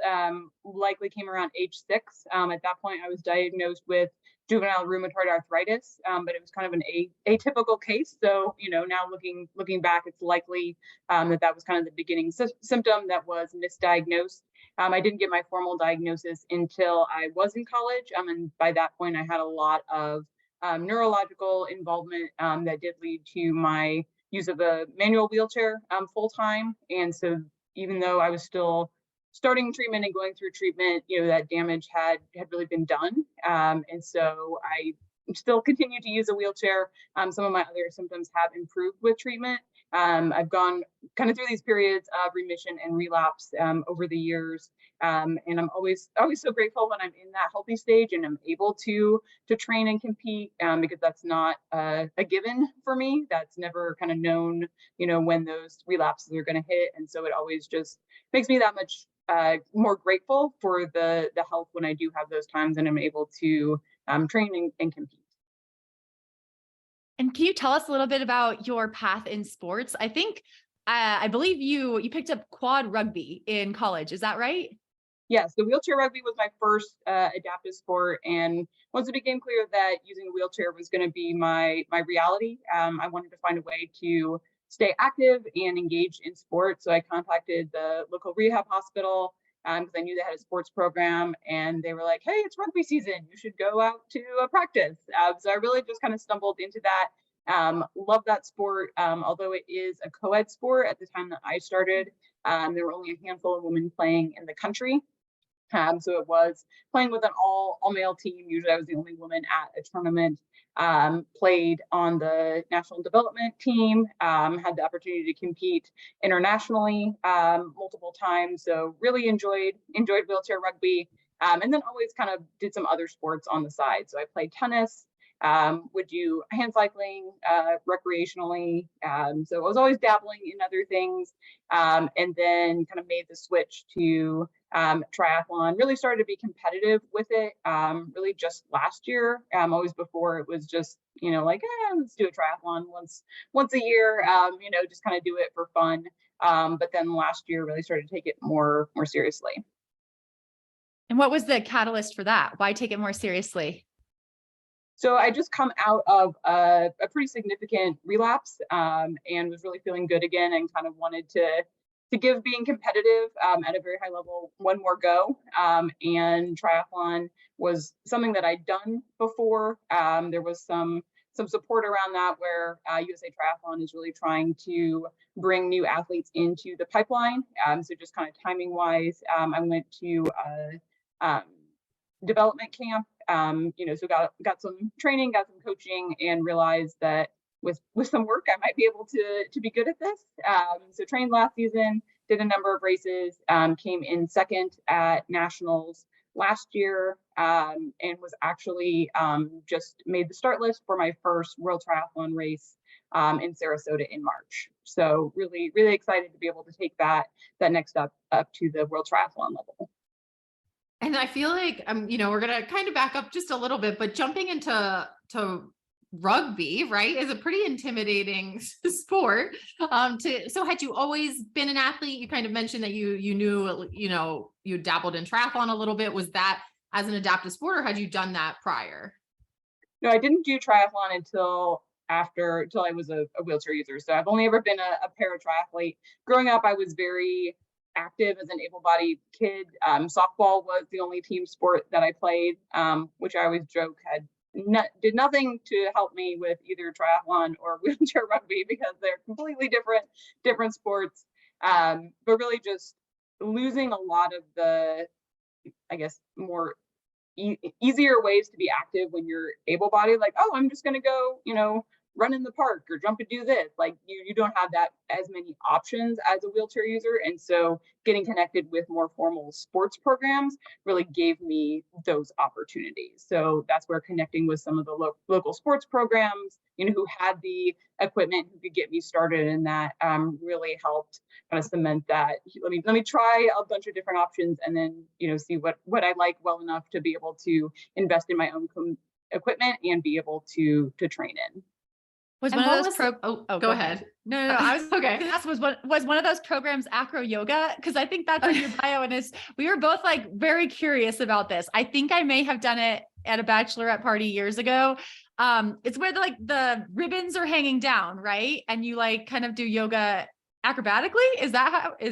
likely came around age 6. At that point, I was diagnosed with juvenile rheumatoid arthritis, but it was kind of an atypical case. So, now looking back, it's likely that was kind of the beginning symptom that was misdiagnosed. I didn't get my formal diagnosis until I was in college. And by that point, I had a lot of neurological involvement that did lead to my use of a manual wheelchair full time. And so even though I was still starting treatment and going through treatment, that damage had really been done. And so I still continue to use a wheelchair. Some of my other symptoms have improved with treatment. I've gone kind of through these periods of remission and relapse over the years. And I'm always so grateful when I'm in that healthy stage and I'm able to train and compete, because that's not a given for me. That's never kind of known, when those relapses are going to hit. And so it always just makes me that much more grateful for the health when I do have those times and I'm able to train and compete. And can you tell us a little bit about your path in sports? I think, I believe you picked up quad rugby in college. Is that right? Yes, the wheelchair rugby was my first adaptive sport. And once it became clear that using a wheelchair was going to be my reality, I wanted to find a way to stay active and engaged in sports. So I contacted the local rehab hospital because I knew they had a sports program, and they were like, hey, it's rugby season, you should go out to a practice. So I really just kind of stumbled into that. Love that sport. Although it is a co-ed sport, at the time that I started, there were only a handful of women playing in the country. So it was playing with an all male team. Usually I was the only woman at a tournament. Played on the national development team, had the opportunity to compete internationally multiple times. So really enjoyed wheelchair rugby. And then always kind of did some other sports on the side. So I played tennis, would do hand cycling recreationally. So I was always dabbling in other things, and then kind of made the switch to triathlon. Really started to be competitive with it really just last year. Always before it was just, like, let's do a triathlon once a year, just kind of do it for fun. But then last year really started to take it more seriously. And what was the catalyst for that? Why take it more seriously? So I just come out of a pretty significant relapse, and was really feeling good again, and kind of wanted to give being competitive at a very high level one more go. And triathlon was something that I'd done before. There was some support around that, where USA Triathlon is really trying to bring new athletes into the pipeline. So just kind of timing wise, I went to a development camp, so got some training, got some coaching, and realized that with some work, I might be able to be good at this. So trained last season, did a number of races, came in second at nationals last year, and was actually just made the start list for my first World Triathlon race in Sarasota in March. So really, really excited to be able to take that next step up to the World Triathlon level. And I feel like, we're going to kind of back up just a little bit, but jumping into rugby, right, is a pretty intimidating sport. So had you always been an athlete? You kind of mentioned that you knew, you dabbled in triathlon a little bit. Was that as an adaptive sport, or had you done that prior? No, I didn't do triathlon until I was a wheelchair user. So I've only ever been a para triathlete. Growing up, I was very active as an able-bodied kid. Softball was the only team sport that I played, which I always joke did nothing to help me with either triathlon or wheelchair rugby, because they're completely different sports. But really just losing a lot of the, I guess, more easier ways to be active when you're able-bodied. Like, oh, I'm just going to go, run in the park or jump and do this. Like you don't have that as many options as a wheelchair user. And so getting connected with more formal sports programs really gave me those opportunities. So that's where connecting with some of the local sports programs, who had the equipment, who could get me started in that, really helped kind of cement that. Let me try a bunch of different options, and then, see what I like well enough to be able to invest in my own equipment and be able to train in. Was and one of those go ahead. No, I was okay. Was one of those programs acro yoga? Because I think that's in your bio, and we were both like very curious about this. I think I may have done it at a bachelorette party years ago. It's where the ribbons are hanging down, right? And you like kind of do yoga acrobatically.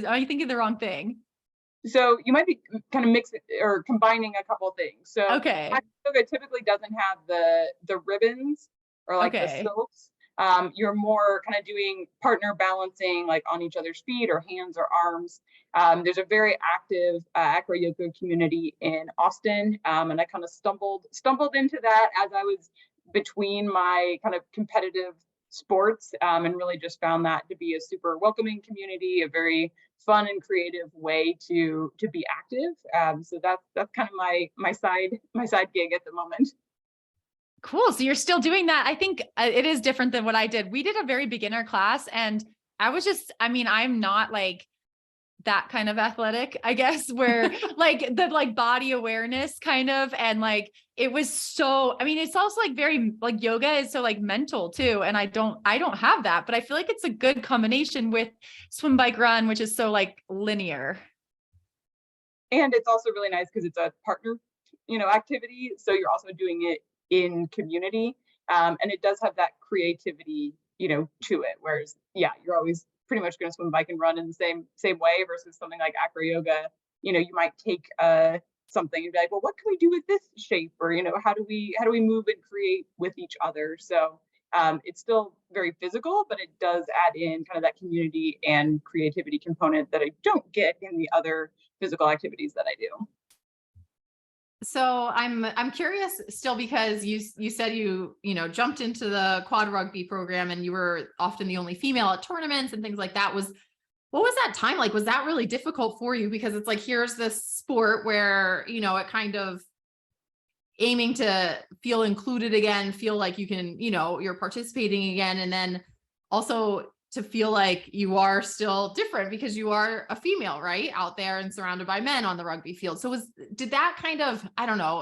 Are you thinking the wrong thing? So you might be kind of mixing or combining a couple of things. So okay, yoga typically doesn't have the ribbons or like the silks. You're more kind of doing partner balancing, like on each other's feet or hands or arms. There's a very active acro yoga community in Austin, and I kind of stumbled into that as I was between my kind of competitive sports, and really just found that to be a super welcoming community, a very fun and creative way to be active. So that's kind of my side gig at the moment. Cool. So you're still doing that. I think it is different than what I did. We did a very beginner class, and I'm not like that kind of athletic, I guess, where like the like body awareness kind of, and like, it was so, it's also like very like yoga is so like mental too. And I don't have that, but I feel like it's a good combination with swim, bike, run, which is so like linear. And it's also really nice because it's a partner, activity. So you're also doing it in community, and it does have that creativity, to it. Whereas, you're always pretty much going to swim, bike, and run in the same way, versus something like acro yoga. You might take something and be like, well, what can we do with this shape? Or how do we move and create with each other? So It's still very physical, but it does add in kind of that community and creativity component that I don't get in the other physical activities that I do. So I'm curious still, because you said you jumped into the quad rugby program and you were often the only female at tournaments and things like that. What was that time like? Was that really difficult for you? Because it's like, here's this sport where, it kind of aiming to feel included again, feel like you can, you're participating again. And then also to feel like you are still different because you are a female, right? Out there and surrounded by men on the rugby field. So did that kind of, I don't know,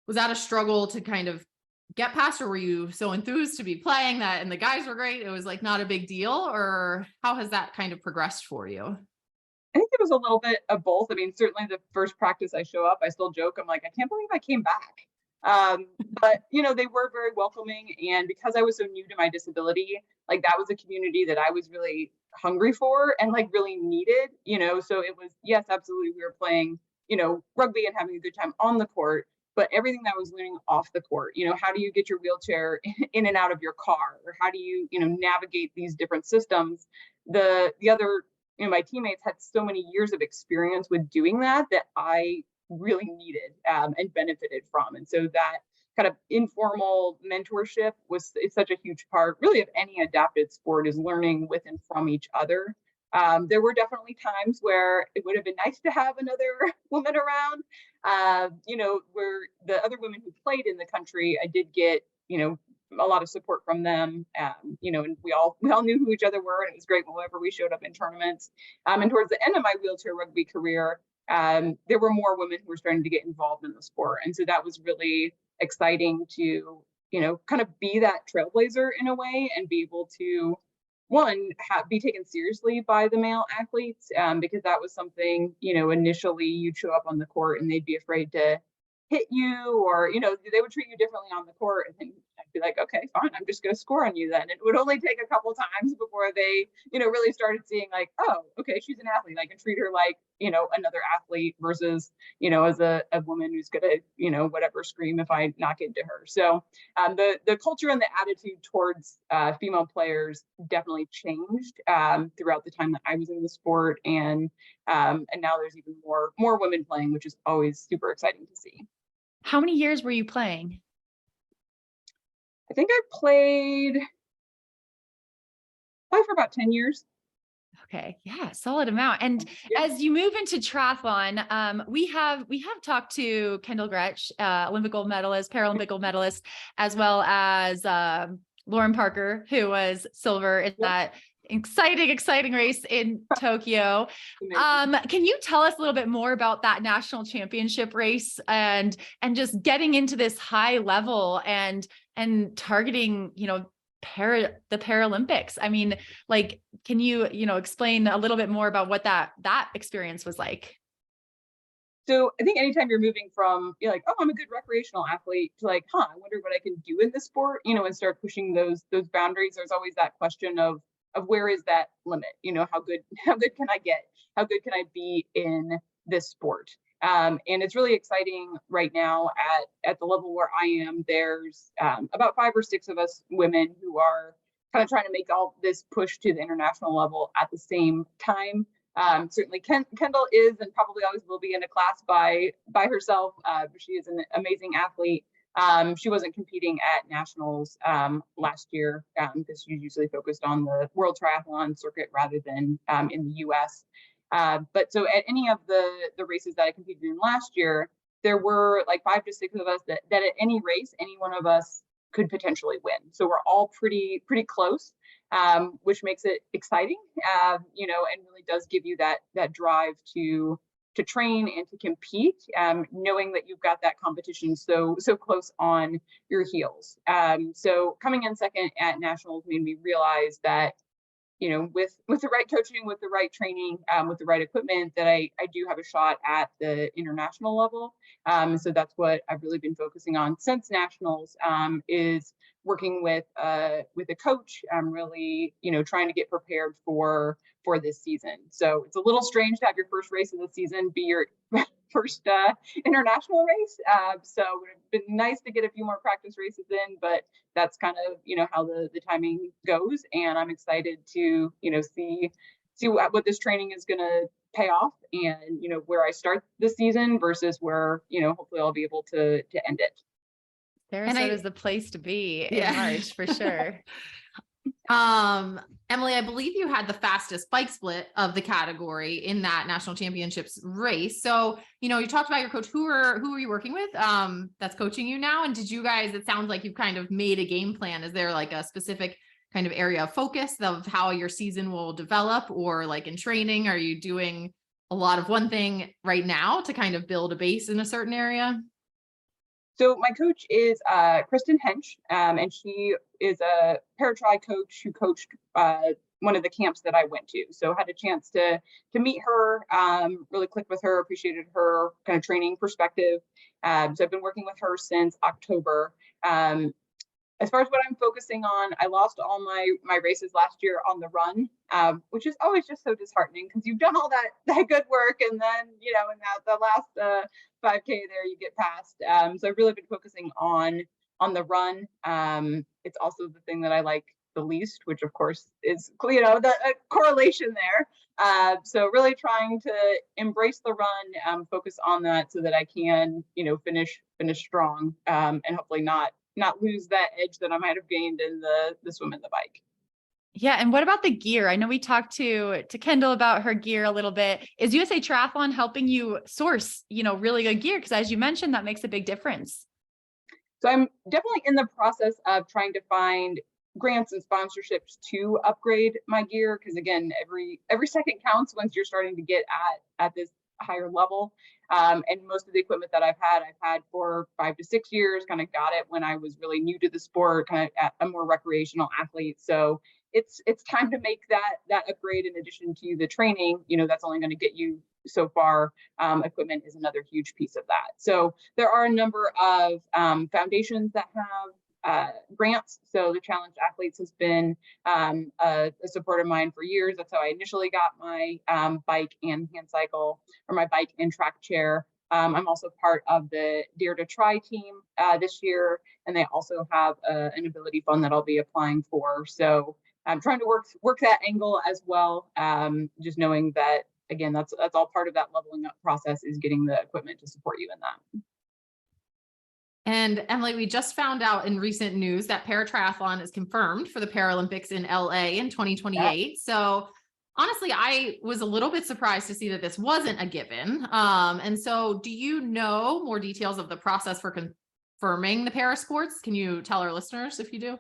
was that a struggle to kind of get past, or were you so enthused to be playing that and the guys were great, it was like not a big deal? Or how has that kind of progressed for you? I think it was a little bit of both. I mean, certainly the first practice I show up, I still joke, I'm like, I can't believe I came back. But they were very welcoming, and because I was so new to my disability, like that was a community that I was really hungry for and like really needed, so it was, yes, absolutely, we were playing rugby and having a good time on the court, but everything that I was learning off the court, how do you get your wheelchair in and out of your car, or how do you navigate these different systems? The other, my teammates had so many years of experience with doing that I really needed and benefited from. And so that kind of informal mentorship it's such a huge part really of any adapted sport, is learning with and from each other. There were definitely times where it would have been nice to have another woman around, where the other women who played in the country, I did get, a lot of support from them, and we all knew who each other were, and it was great whenever we showed up in tournaments. And towards the end of my wheelchair rugby career, there were more women who were starting to get involved in the sport. And so that was really exciting to, kind of be that trailblazer in a way, and be able to, one, be taken seriously by the male athletes, because that was something, initially you'd show up on the court and they'd be afraid to hit you, or, they would treat you differently on the court. And then I'd be like, okay, fine, I'm just going to score on you then. It would only take a couple times before they, really started seeing like, oh, okay, she's an athlete. I can treat her like, another athlete versus, as a woman who's going to, whatever, scream if I knock into her. So the culture and the attitude towards female players definitely changed throughout the time that I was in the sport. And now there's even more women playing, which is always super exciting to see. How many years were you playing? I think I played probably for about 10 years. Okay. Yeah. Solid amount. And as you move into triathlon, we have talked to Kendall Gretsch, Olympic gold medalist, Paralympic gold medalist, as well as Lauren Parker, who was silver in that exciting race in Tokyo. Can you tell us a little bit more about that national championship race and just getting into this high level and targeting, the Paralympics? I mean, like, can you, explain a little bit more about what that experience was like? So I think anytime you're moving from, you're like, oh, I'm a good recreational athlete, to like, I wonder what I can do in this sport, and start pushing those boundaries. There's always that question of where is that limit? How good can I get? How good can I be in this sport? And it's really exciting right now at the level where I am. There's about 5 or 6 of us women who are kind of trying to make all this push to the international level at the same time. Certainly Kendall is and probably always will be in a class by herself. She is an amazing athlete. She wasn't competing at nationals last year because she's usually focused on the world triathlon circuit rather than in the US. But so at any of the races that I competed in last year, there were like 5 to 6 of us that at any race, any one of us could potentially win. So we're all pretty close, which makes it exciting, and really does give you that drive to train and to compete, knowing that you've got that competition so close on your heels. So coming in second at nationals made me realize that, with the right coaching, with the right training, with the right equipment, that I do have a shot at the international level. So that's what I've really been focusing on since nationals, is working with a coach. I'm really, trying to get prepared for this season. So it's a little strange to have your first race of the season be first international race. So it would have been nice to get a few more practice races in, but that's kind of, how the timing goes. And I'm excited to, see what this training is going to pay off, and, where I start the season versus where, hopefully I'll be able to end it. Sarasota is the place to be in March for sure. Emily, I believe you had the fastest bike split of the category in that national championships race. So, you talked about your coach. Who are you working with? That's coaching you now. And did you guys, it sounds like you've kind of made a game plan. Is there like a specific kind of area of focus of how your season will develop, or like in training, are you doing a lot of one thing right now to kind of build a base in a certain area? So my coach is Kristen Hench, and she is a paratri coach who coached one of the camps that I went to. So had a chance to meet her, really clicked with her, appreciated her kind of training perspective. So I've been working with her since October. As far as what I'm focusing on, I lost all my races last year on the run, which is always just so disheartening because you've done all that good work, and then in the last 5K there you get past. So I've really been focusing on the run. It's also the thing that I like the least, which of course is the correlation there. So really trying to embrace the run, focus on that so that I can finish strong, and hopefully not lose that edge that I might have gained in the swim and the bike. Yeah. And what about the gear? I know we talked to Kendall about her gear a little bit. Is USA Triathlon helping you source, really good gear? Because as you mentioned, that makes a big difference. So I'm definitely in the process of trying to find grants and sponsorships to upgrade my gear. Because again, every second counts once you're starting to get at this higher level. And most of the equipment that I've had for 5 to 6 years, kind of got it when I was really new to the sport, kind of a more recreational athlete. So it's time to make that upgrade in addition to the training. That's only going to get you so far. Equipment is another huge piece of that. So there are a number of foundations that have grants. So the Challenged Athletes has been a support of mine for years. That's how I initially got my bike and hand cycle, or my bike and track chair. I'm also part of the Dare to Try team this year, and they also have an ability fund that I'll be applying for. So I'm trying to work that angle as well. Just knowing that, again, that's all part of that leveling up process, is getting the equipment to support you in that. And Emily, we just found out in recent news that paratriathlon is confirmed for the Paralympics in LA in 2028. Yeah. So honestly, I was a little bit surprised to see that this wasn't a given. And so do you know more details of the process for confirming the para sports? Can you tell our listeners if you do?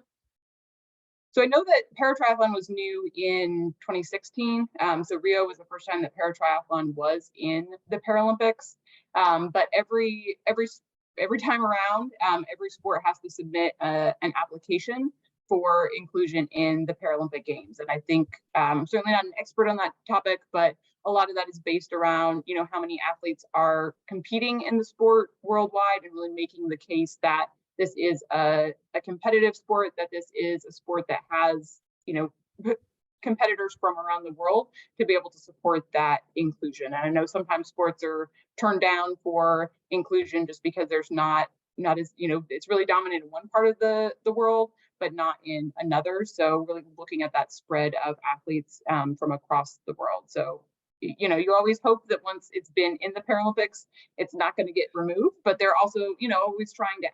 So I know that paratriathlon was new in 2016. So Rio was the first time that paratriathlon was in the Paralympics. But every time around, every sport has to submit an application for inclusion in the Paralympic Games. And I think, certainly not an expert on that topic, but a lot of that is based around, how many athletes are competing in the sport worldwide, and really making the case that this is a competitive sport, that this is a sport that has, competitors from around the world to be able to support that inclusion. And I know sometimes sports are turned down for inclusion just because there's not as, it's really dominant in one part of the world, but not in another. So really looking at that spread of athletes from across the world. So, you always hope that once it's been in the Paralympics, it's not going to get removed, but they're also, always trying to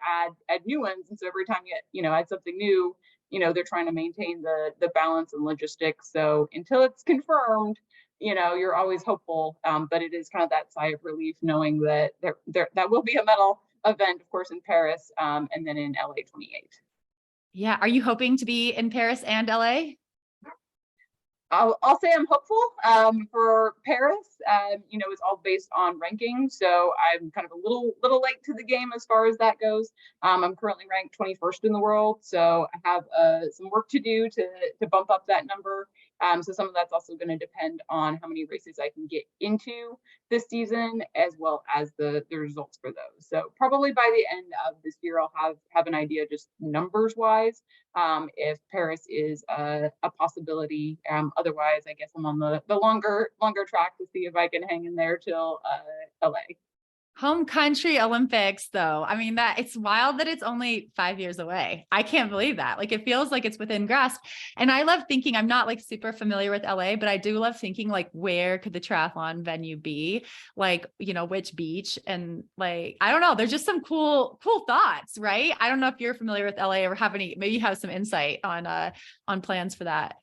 add new ones. And so every time you add something new, they're trying to maintain the balance and logistics. So until it's confirmed, you're always hopeful, but it is kind of that sigh of relief knowing that that will be a medal event, of course, in Paris, and then in LA 28. Yeah. Are you hoping to be in Paris and LA? I'll say I'm hopeful for Paris. It's all based on ranking, so I'm kind of a little late to the game as far as that goes. I'm currently ranked 21st in the world, so I have some work to do to bump up that number. So some of that's also going to depend on how many races I can get into this season, as well as the results for those. So probably by the end of this year, I'll have an idea just numbers wise, if Paris is a possibility. Otherwise, I guess I'm on the longer track to see if I can hang in there till LA. Home country Olympics, though. I mean, that it's wild that it's only 5 years away. I can't believe that. Like, it feels like it's within grasp. And I love thinking, I'm not like super familiar with LA, but I do love thinking like, where could the triathlon venue be? Like, which beach? And like, I don't know. There's just some cool thoughts, right? I don't know if you're familiar with LA or maybe you have some insight on plans for that.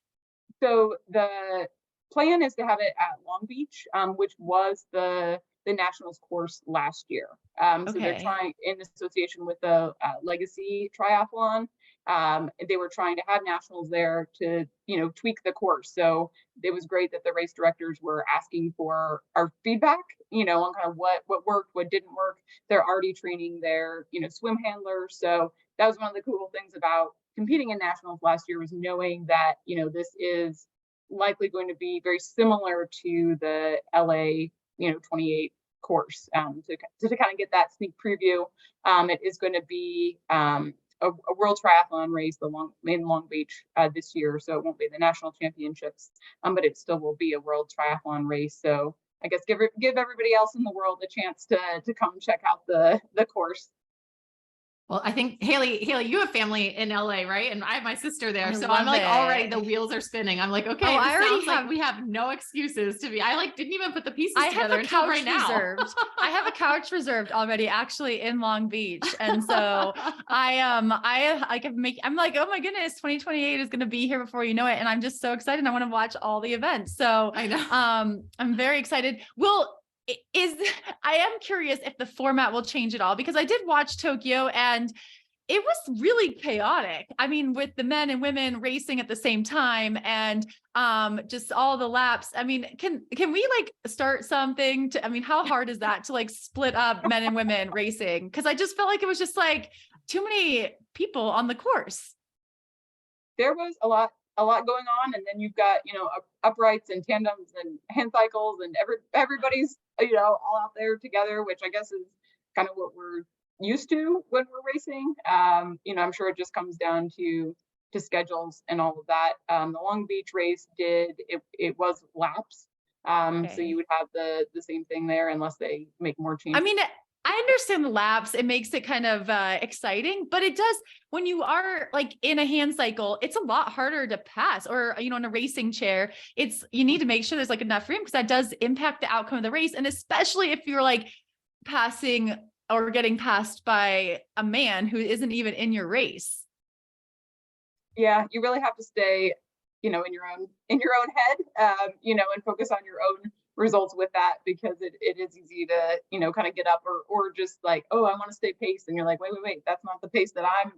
So the plan is to have it at Long Beach, which was the nationals course last year. So they're Okay. trying, in association with the Legacy Triathlon, they were trying to have nationals there to tweak the course. So it was great that the race directors were asking for our feedback, on kind of what worked, what didn't work. They're already training their swim handlers. So that was one of the cool things about competing in nationals last year, was knowing that this is likely going to be very similar to the LA 28 course. To kind of get that sneak preview, it is going to be a world triathlon race in Long Beach this year. So it won't be the national championships, but it still will be a world triathlon race. So I guess give everybody else in the world a chance to come check out the course. Well, I think Haley, you have family in LA, right? And I have my sister there. I So I'm like, love already it. the wheels are spinning. I'm like, okay, Oh, this I already sounds like have- we have no excuses to be. I like didn't even put the pieces I together have a until couch right now. reserved. I have a couch reserved already, actually, in Long Beach, and so I'm like, oh my goodness, 2028 is going to be here before you know it, and I'm just so excited. I want to watch all the events. So I know. I'm very excited. I am curious if the format will change at all, because I did watch Tokyo and it was really chaotic. I mean, with the men and women racing at the same time and just all the laps. I mean, can we like start something to, I mean, how hard is that to like split up men and women racing? Cause I just felt like it was just like too many people on the course. There was a lot going on, and then you've got uprights and tandems and hand cycles, and everybody's all out there together, which I guess is kind of what we're used to when we're racing. I'm sure it just comes down to schedules and all of that. The Long Beach race it was laps, so you would have the same thing there unless they make more changes. I mean, I understand the laps. It makes it kind of exciting, but it does, when you are like in a hand cycle, it's a lot harder to pass, or, in a racing chair, you need to make sure there's like enough room, because that does impact the outcome of the race. And especially if you're like passing or getting passed by a man who isn't even in your race. Yeah, you really have to stay, in your own head, and focus on your own results with that, because it is easy to kind of get up or just like, oh, I want to stay pace, and you're like, wait, that's not the pace that I'm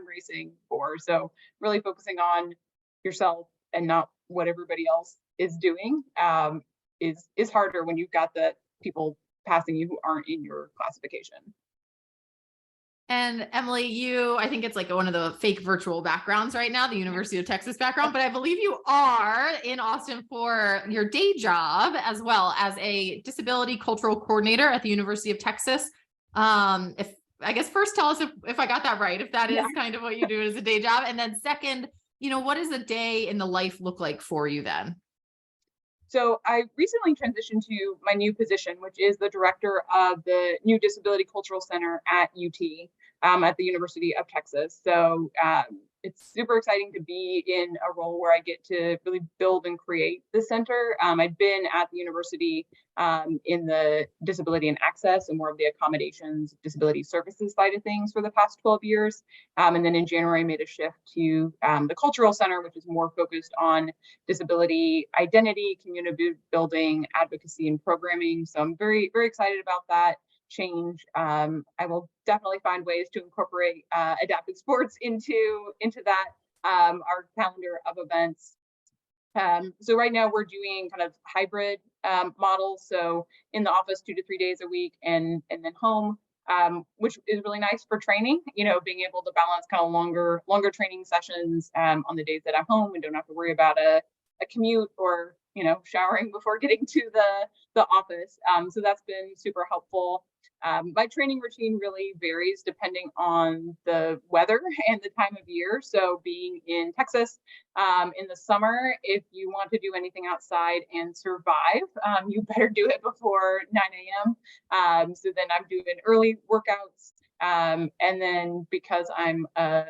racing for. So really focusing on yourself and not what everybody else is doing is harder when you've got the people passing you who aren't in your classification. And Emily, I think it's like one of the fake virtual backgrounds right now, the University of Texas background, but I believe you are in Austin for your day job as well as a disability cultural coordinator at the University of Texas. I guess first tell us if I got that right, if that is kind of what you do as a day job. And then second, what does a day in the life look like for you then? So I recently transitioned to my new position, which is the director of the new Disability Cultural Center at UT, at the University of Texas. So it's super exciting to be in a role where I get to really build and create the center. I'd been at the university in the disability and access and more of the accommodations, disability services side of things for the past 12 years. And then in January, I made a shift to the Cultural Center, which is more focused on disability identity, community building, advocacy, and programming. So I'm very, very excited about that change. I will definitely find ways to incorporate adaptive sports into that, our calendar of events. So right now we're doing kind of hybrid models. So in the office 2 to 3 days a week, and then home, which is really nice for training, being able to balance kind of longer training sessions on the days that I'm home and don't have to worry about a commute or, showering before getting to the office. So that's been super helpful. My training routine really varies depending on the weather and the time of year. So being in Texas in the summer, if you want to do anything outside and survive, you better do it before 9 a.m. So then I'm doing early workouts. And then because I'm a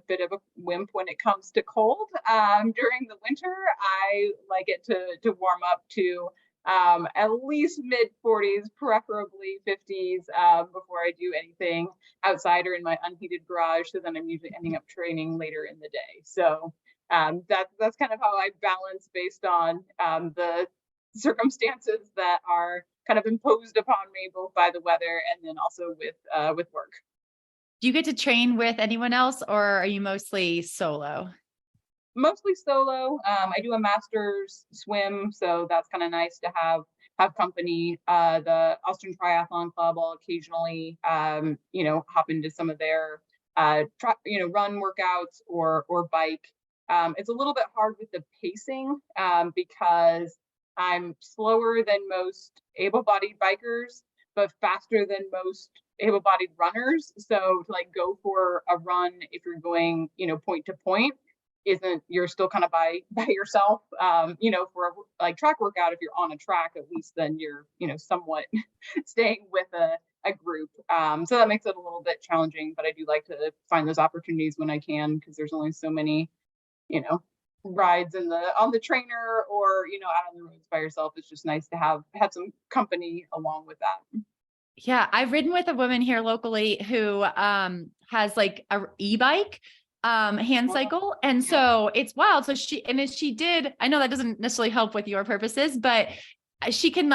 bit of a wimp when it comes to cold, during the winter, I like it to warm up to at least mid 40s, preferably 50s, before I do anything outside or in my unheated garage. So then I'm usually ending up training later in the day. So that's kind of how I balance based on the circumstances that are kind of imposed upon me, both by the weather and then also with work. Do you get to train with anyone else, or are you mostly solo? Mostly solo. I do a master's swim, so that's kind of nice to have company. The Austin Triathlon Club, I'll occasionally, hop into some of their, run workouts or bike. It's a little bit hard with the pacing because I'm slower than most able-bodied bikers, but faster than most able-bodied runners. So to like go for a run, if you're going, point to point, you're still kind of by yourself. For a like track workout, if you're on a track, at least then you're, somewhat staying with a group. So that makes it a little bit challenging, but I do like to find those opportunities when I can, because there's only so many, rides on the trainer or, out on the roads by yourself. It's just nice to have some company along with that. Yeah, I've ridden with a woman here locally who has like a e-bike hand cycle. And so it's wild. So she did, I know that doesn't necessarily help with your purposes, but she can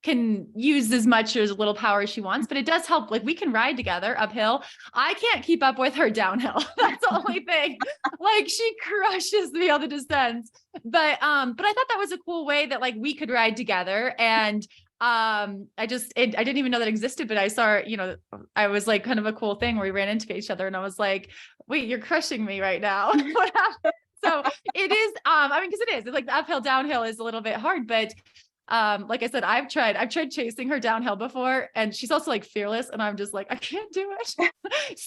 can use as much or as little power as she wants, but it does help. Like we can ride together uphill. I can't keep up with her downhill. That's the only thing. Like she crushes me on the descents. But I thought that was a cool way that like we could ride together. And I didn't even know that existed, but I saw, I was like kind of a cool thing where we ran into each other and I was like, wait, you're crushing me right now. What happened? So it is, cause it is, it's like the uphill downhill is a little bit hard, but like I said, I've tried chasing her downhill before, and she's also like fearless. And I'm just like, I can't do it.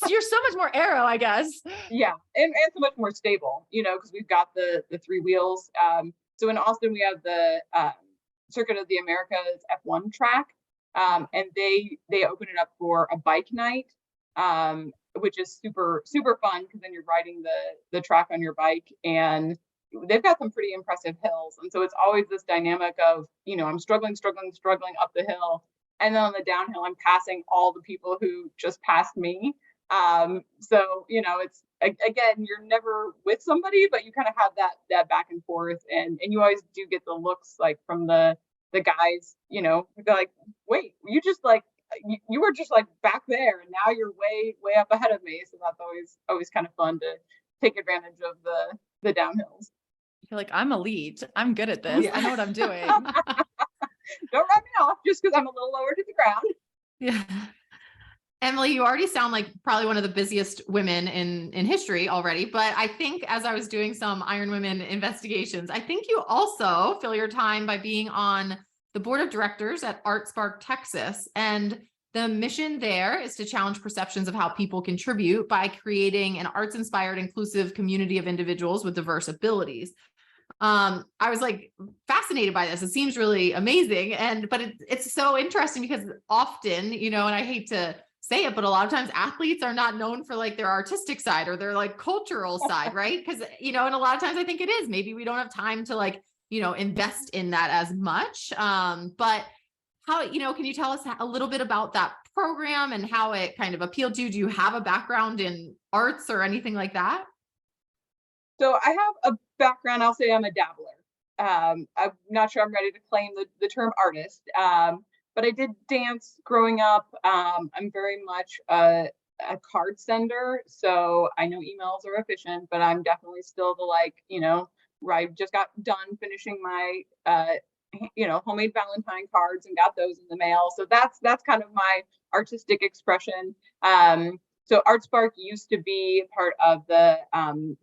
You're so much more aero, I guess. Yeah. And so much more stable, cause we've got the 3 wheels. So in Austin, we have the, Circuit of the Americas F1 track, and they open it up for a bike night, which is super fun because then you're riding the track on your bike, and they've got some pretty impressive hills, and so it's always this dynamic of I'm struggling up the hill, and then on the downhill I'm passing all the people who just passed me. So it's again, you're never with somebody, but you kind of have that back and forth, and you always do get the looks like from the guys, they're like, wait, you just like you were just like back there, and now you're way up ahead of me. So that's always kind of fun to take advantage of the downhills. You're like, I'm elite. I'm good at this. Yeah. I know what I'm doing. Don't write me off just because I'm a little lower to the ground. Yeah. Emily, you already sound like probably one of the busiest women in history already, but I think as I was doing some Iron Women investigations, I think you also fill your time by being on the board of directors at ArtSpark Texas. And the mission there is to challenge perceptions of how people contribute by creating an arts-inspired, inclusive community of individuals with diverse abilities. I was like fascinated by this. It seems really amazing. But it's so interesting because often, and I hate to say it, but a lot of times athletes are not known for like their artistic side or their like cultural side, right? Because, and a lot of times I think it is, maybe we don't have time to like, invest in that as much. But how, can you tell us a little bit about that program and how it kind of appealed to you? Do you have a background in arts or anything like that? So I have a background, I'll say I'm a dabbler. I'm not sure I'm ready to claim the term artist. But I did dance growing up. I'm very much a card sender, so I know emails are efficient, but I'm definitely still the where I just got done finishing my homemade Valentine cards and got those in the mail. So that's kind of my artistic expression. So ArtSpark used to be part of the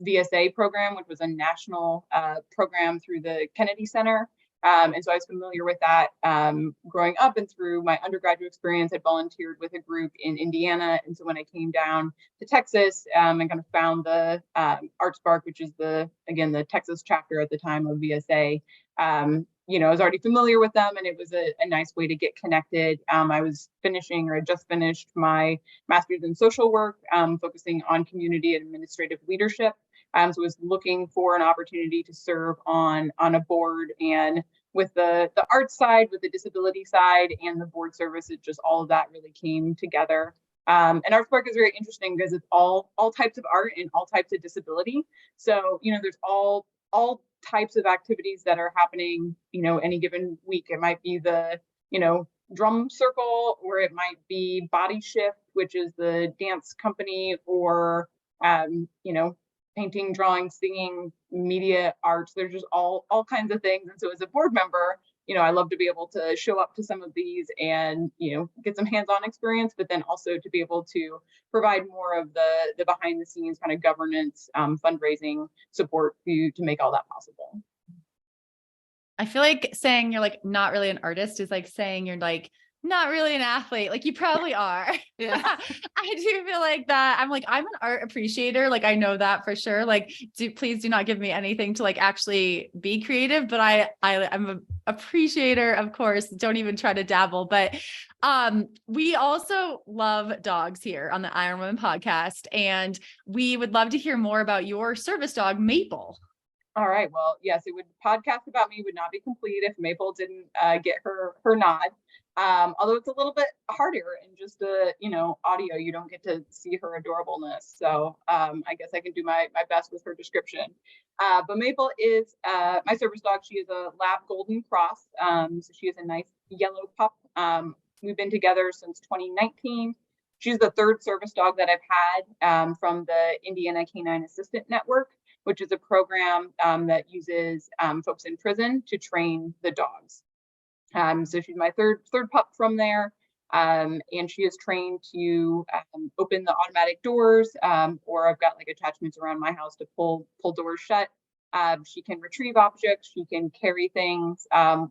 VSA program, which was a national program through the Kennedy Center. And so I was familiar with that growing up, and through my undergraduate experience, I volunteered with a group in Indiana. And so when I came down to Texas and kind of found the Art Spark, which is the Texas chapter at the time of VSA, I was already familiar with them, and it was a nice way to get connected. I was finishing, or I just finished, my master's in social work, focusing on community and administrative leadership. So I was looking for an opportunity to serve on a board, and with the art side, with the disability side, and the board service, it just all of that really came together. And Art Spark is very interesting because it's all types of art and all types of disability. So there's all types of activities that are happening any given week. It might be the drum circle, or it might be Body Shift, which is the dance company, or painting, drawing, singing, media arts. There's just all kinds of things. And so as a board member, I love to be able to show up to some of these and, get some hands-on experience, but then also to be able to provide more of the behind the scenes kind of governance, fundraising support to make all that possible. I feel like saying you're like not really an artist is like saying you're like not really an athlete. Like you probably are. Yeah. I do feel like that. I'm an art appreciator. Like I know that for sure. Like please do not give me anything to like actually be creative, but I'm an appreciator, of course. Don't even try to dabble. But we also love dogs here on the Iron Woman podcast, and we would love to hear more about your service dog, Maple. All right. Well, yes, podcast about me would not be complete if Maple didn't get her nod. Although it's a little bit harder in just audio, you don't get to see her adorableness. So I guess I can do my best with her description. But Maple is my service dog. She is a Lab Golden Cross. So she is a nice yellow pup. We've been together since 2019. She's the third service dog that I've had from the Indiana Canine Assistant Network, which is a program that uses folks in prison to train the dogs. So she's my third pup from there, and she is trained to open the automatic doors, or I've got like attachments around my house to pull doors shut. She can retrieve objects, she can carry things,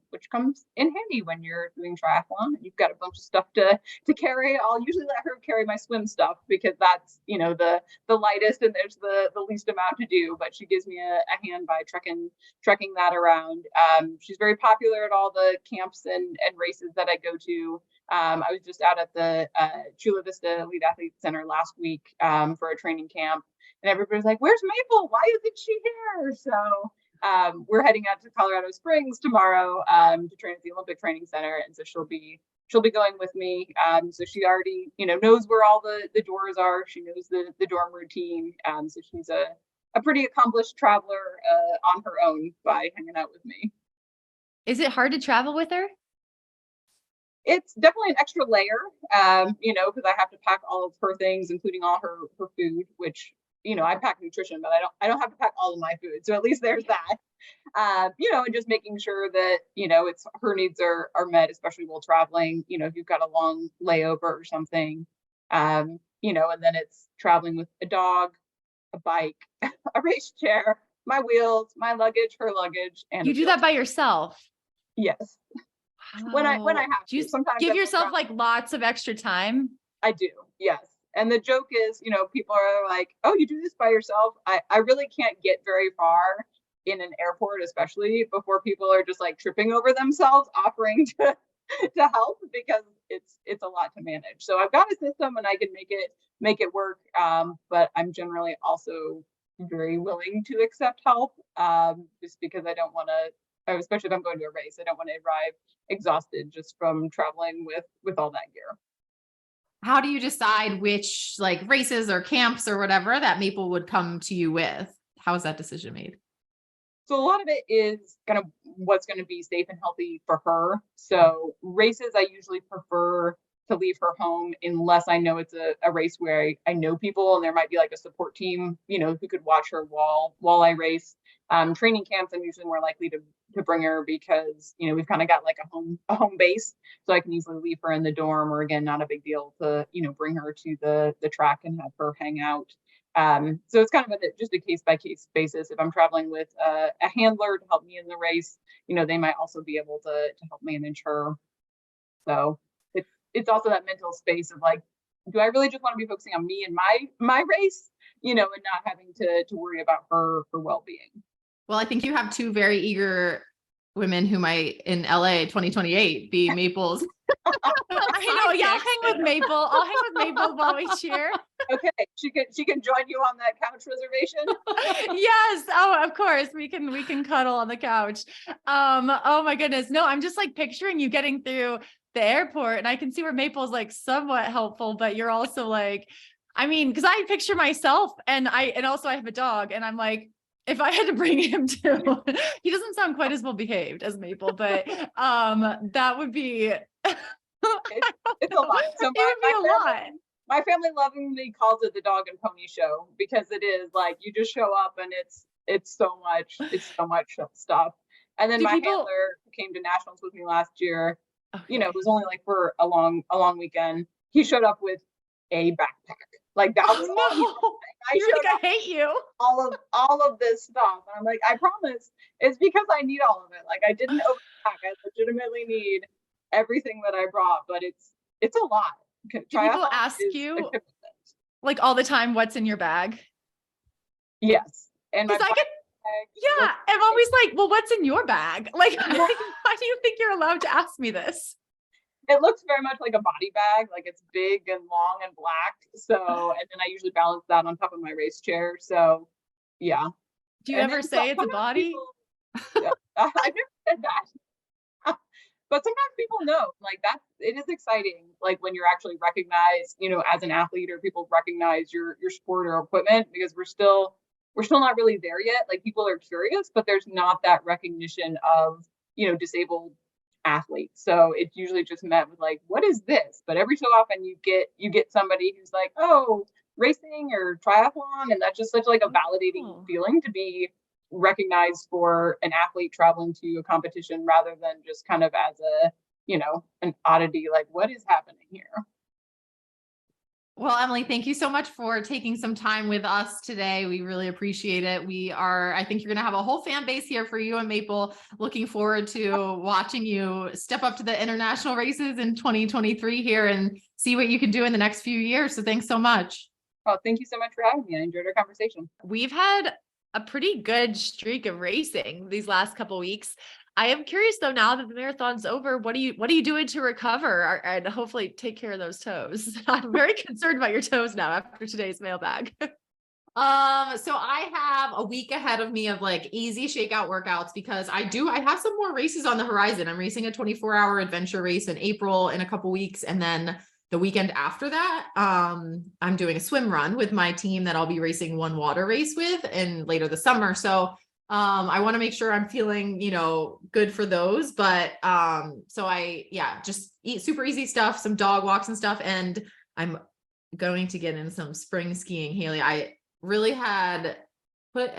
which comes in handy when you're doing triathlon and you've got a bunch of stuff to carry. I'll usually let her carry my swim stuff because that's the lightest and there's the least amount to do, but she gives me a hand by trekking that around. She's very popular at all the camps and races that I go to. I was just out at the Chula Vista Elite Athlete Center last week for a training camp. And everybody's like, "Where's Maple? Why isn't she here?" So we're heading out to Colorado Springs tomorrow to train at the Olympic Training Center, and so she'll be going with me. So she already knows where all the doors are. She knows the dorm routine. So she's a pretty accomplished traveler on her own by hanging out with me. Is it hard to travel with her? It's definitely an extra layer, because I have to pack all of her things, including all her food, which I pack nutrition, but I don't have to pack all of my food. So at least there's that, and just making sure that, it's her needs are met, especially while traveling, if you've got a long layover or something, and then it's traveling with a dog, a bike, a race chair, my wheels, my luggage, her luggage. And you do that by yourself? Yes. Wow. When I have do you to. Sometimes give yourself like lots of extra time? I do. Yes. And the joke is, people are like, "Oh, you do this by yourself?" I really can't get very far in an airport, especially before people are just like tripping over themselves, offering to help, because it's a lot to manage. So I've got a system and I can make it work. But I'm generally also very willing to accept help, just because I don't want to, especially if I'm going to a race, I don't want to arrive exhausted just from traveling with all that gear. How do you decide which like races or camps or whatever that Maple would come to you with? How is that decision made? So a lot of it is kind of what's going to be safe and healthy for her. So races, I usually prefer to leave her home unless I know it's a race where I know people and there might be like a support team, who could watch her while I race. Training camps, I'm usually more likely to bring her because, we've kind of got like a home base, so I can easily leave her in the dorm, or again, not a big deal to, bring her to the track and have her hang out. So it's kind of just a case by case basis. If I'm traveling with a handler to help me in the race, they might also be able to help manage her. So it's also that mental space of like, do I really just want to be focusing on me and my race, and not having to worry about her well-being. Well, I think you have two very eager women who might in LA 2028 be Maple's. I know. Yeah, I'll hang with Maple. I'll hang with Maple while we cheer. Okay, she can join you on that couch reservation. Yes. Oh, of course. We can cuddle on the couch. Oh my goodness. No, I'm just like picturing you getting through the airport, and I can see where Maple's like somewhat helpful, but you're also like, I mean, because I picture myself and also I have a dog, and I'm like, if I had to bring him too, he doesn't sound quite as well behaved as Maple, but that would be it's a lot. So my family lovingly calls it the dog and pony show, because it is like you just show up and it's so much stuff. And then my handler who came to nationals with me last year, it was only like for a long weekend. He showed up with a backpack. Like that was all. I hate you. All of this stuff. And I'm like, I promise it's because I need all of it. Like I didn't overpack. I legitimately need everything that I brought, but it's a lot. Do people ask you like all the time, what's in your bag? Yes. And I'm always like, well, what's in your bag? Like, why do you think you're allowed to ask me this? It looks very much like a body bag, like it's big and long and black. So, and then I usually balance that on top of my race chair. So, yeah. Do you ever say it's a body? I've never said that. But sometimes people know, like it is exciting. Like when you're actually recognized, as an athlete, or people recognize your sport or equipment, because we're still not really there yet. Like people are curious, but there's not that recognition of, disabled athletes. So it's usually just met with like, what is this? But every so often you get somebody who's like, oh, racing or triathlon. And that's just such like a validating feeling to be recognized for an athlete traveling to a competition, rather than just kind of as a, an oddity, like what is happening here? Well, Emily, thank you so much for taking some time with us today. We really appreciate it. I think you're going to have a whole fan base here for you and Maple. Looking forward to watching you step up to the international races in 2023 here and see what you can do in the next few years. So thanks so much. Well, thank you so much for having me. I enjoyed our conversation. We've had a pretty good streak of racing these last couple of weeks. I am curious though, now that the marathon's over, what are you doing to recover and hopefully take care of those toes? I'm very concerned about your toes now after today's mailbag. So I have a week ahead of me of like easy shakeout workouts, because I have some more races on the horizon. I'm racing a 24-hour adventure race in April in a couple weeks. And then the weekend after that, I'm doing a swim run with my team that I'll be racing one water race with and later this summer. So I want to make sure I'm feeling, good for those, but, so just eat super easy stuff, some dog walks and stuff. And I'm going to get in some spring skiing. Haley, I really had put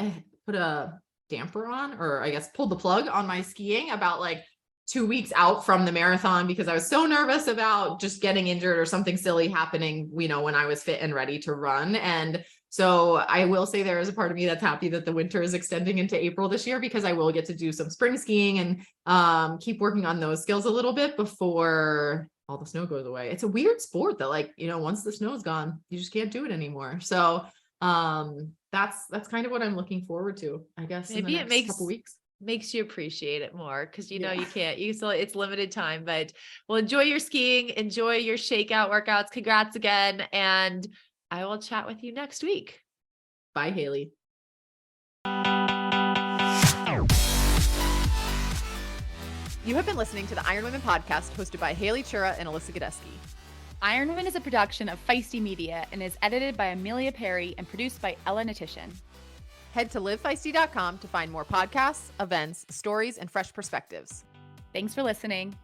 a damper on, or I guess pulled the plug on my skiing about like 2 weeks out from the marathon, because I was so nervous about just getting injured or something silly happening, when I was fit and ready to run. And so I will say there is a part of me that's happy that the winter is extending into April this year, because I will get to do some spring skiing and keep working on those skills a little bit before all the snow goes away. It's a weird sport that once the snow's gone, you just can't do it anymore. So that's kind of what I'm looking forward to, I guess. Maybe it makes you appreciate it more, because you still, it's limited time. But well, enjoy your skiing, enjoy your shakeout workouts. Congrats again, and I will chat with you next week. Bye, Haley. You have been listening to the Iron Women podcast, hosted by Haley Chura and Alyssa Godesky. Iron Women is a production of Feisty Media and is edited by Amelia Perry and produced by Ella Natishan. Head to livefeisty.com to find more podcasts, events, stories, and fresh perspectives. Thanks for listening.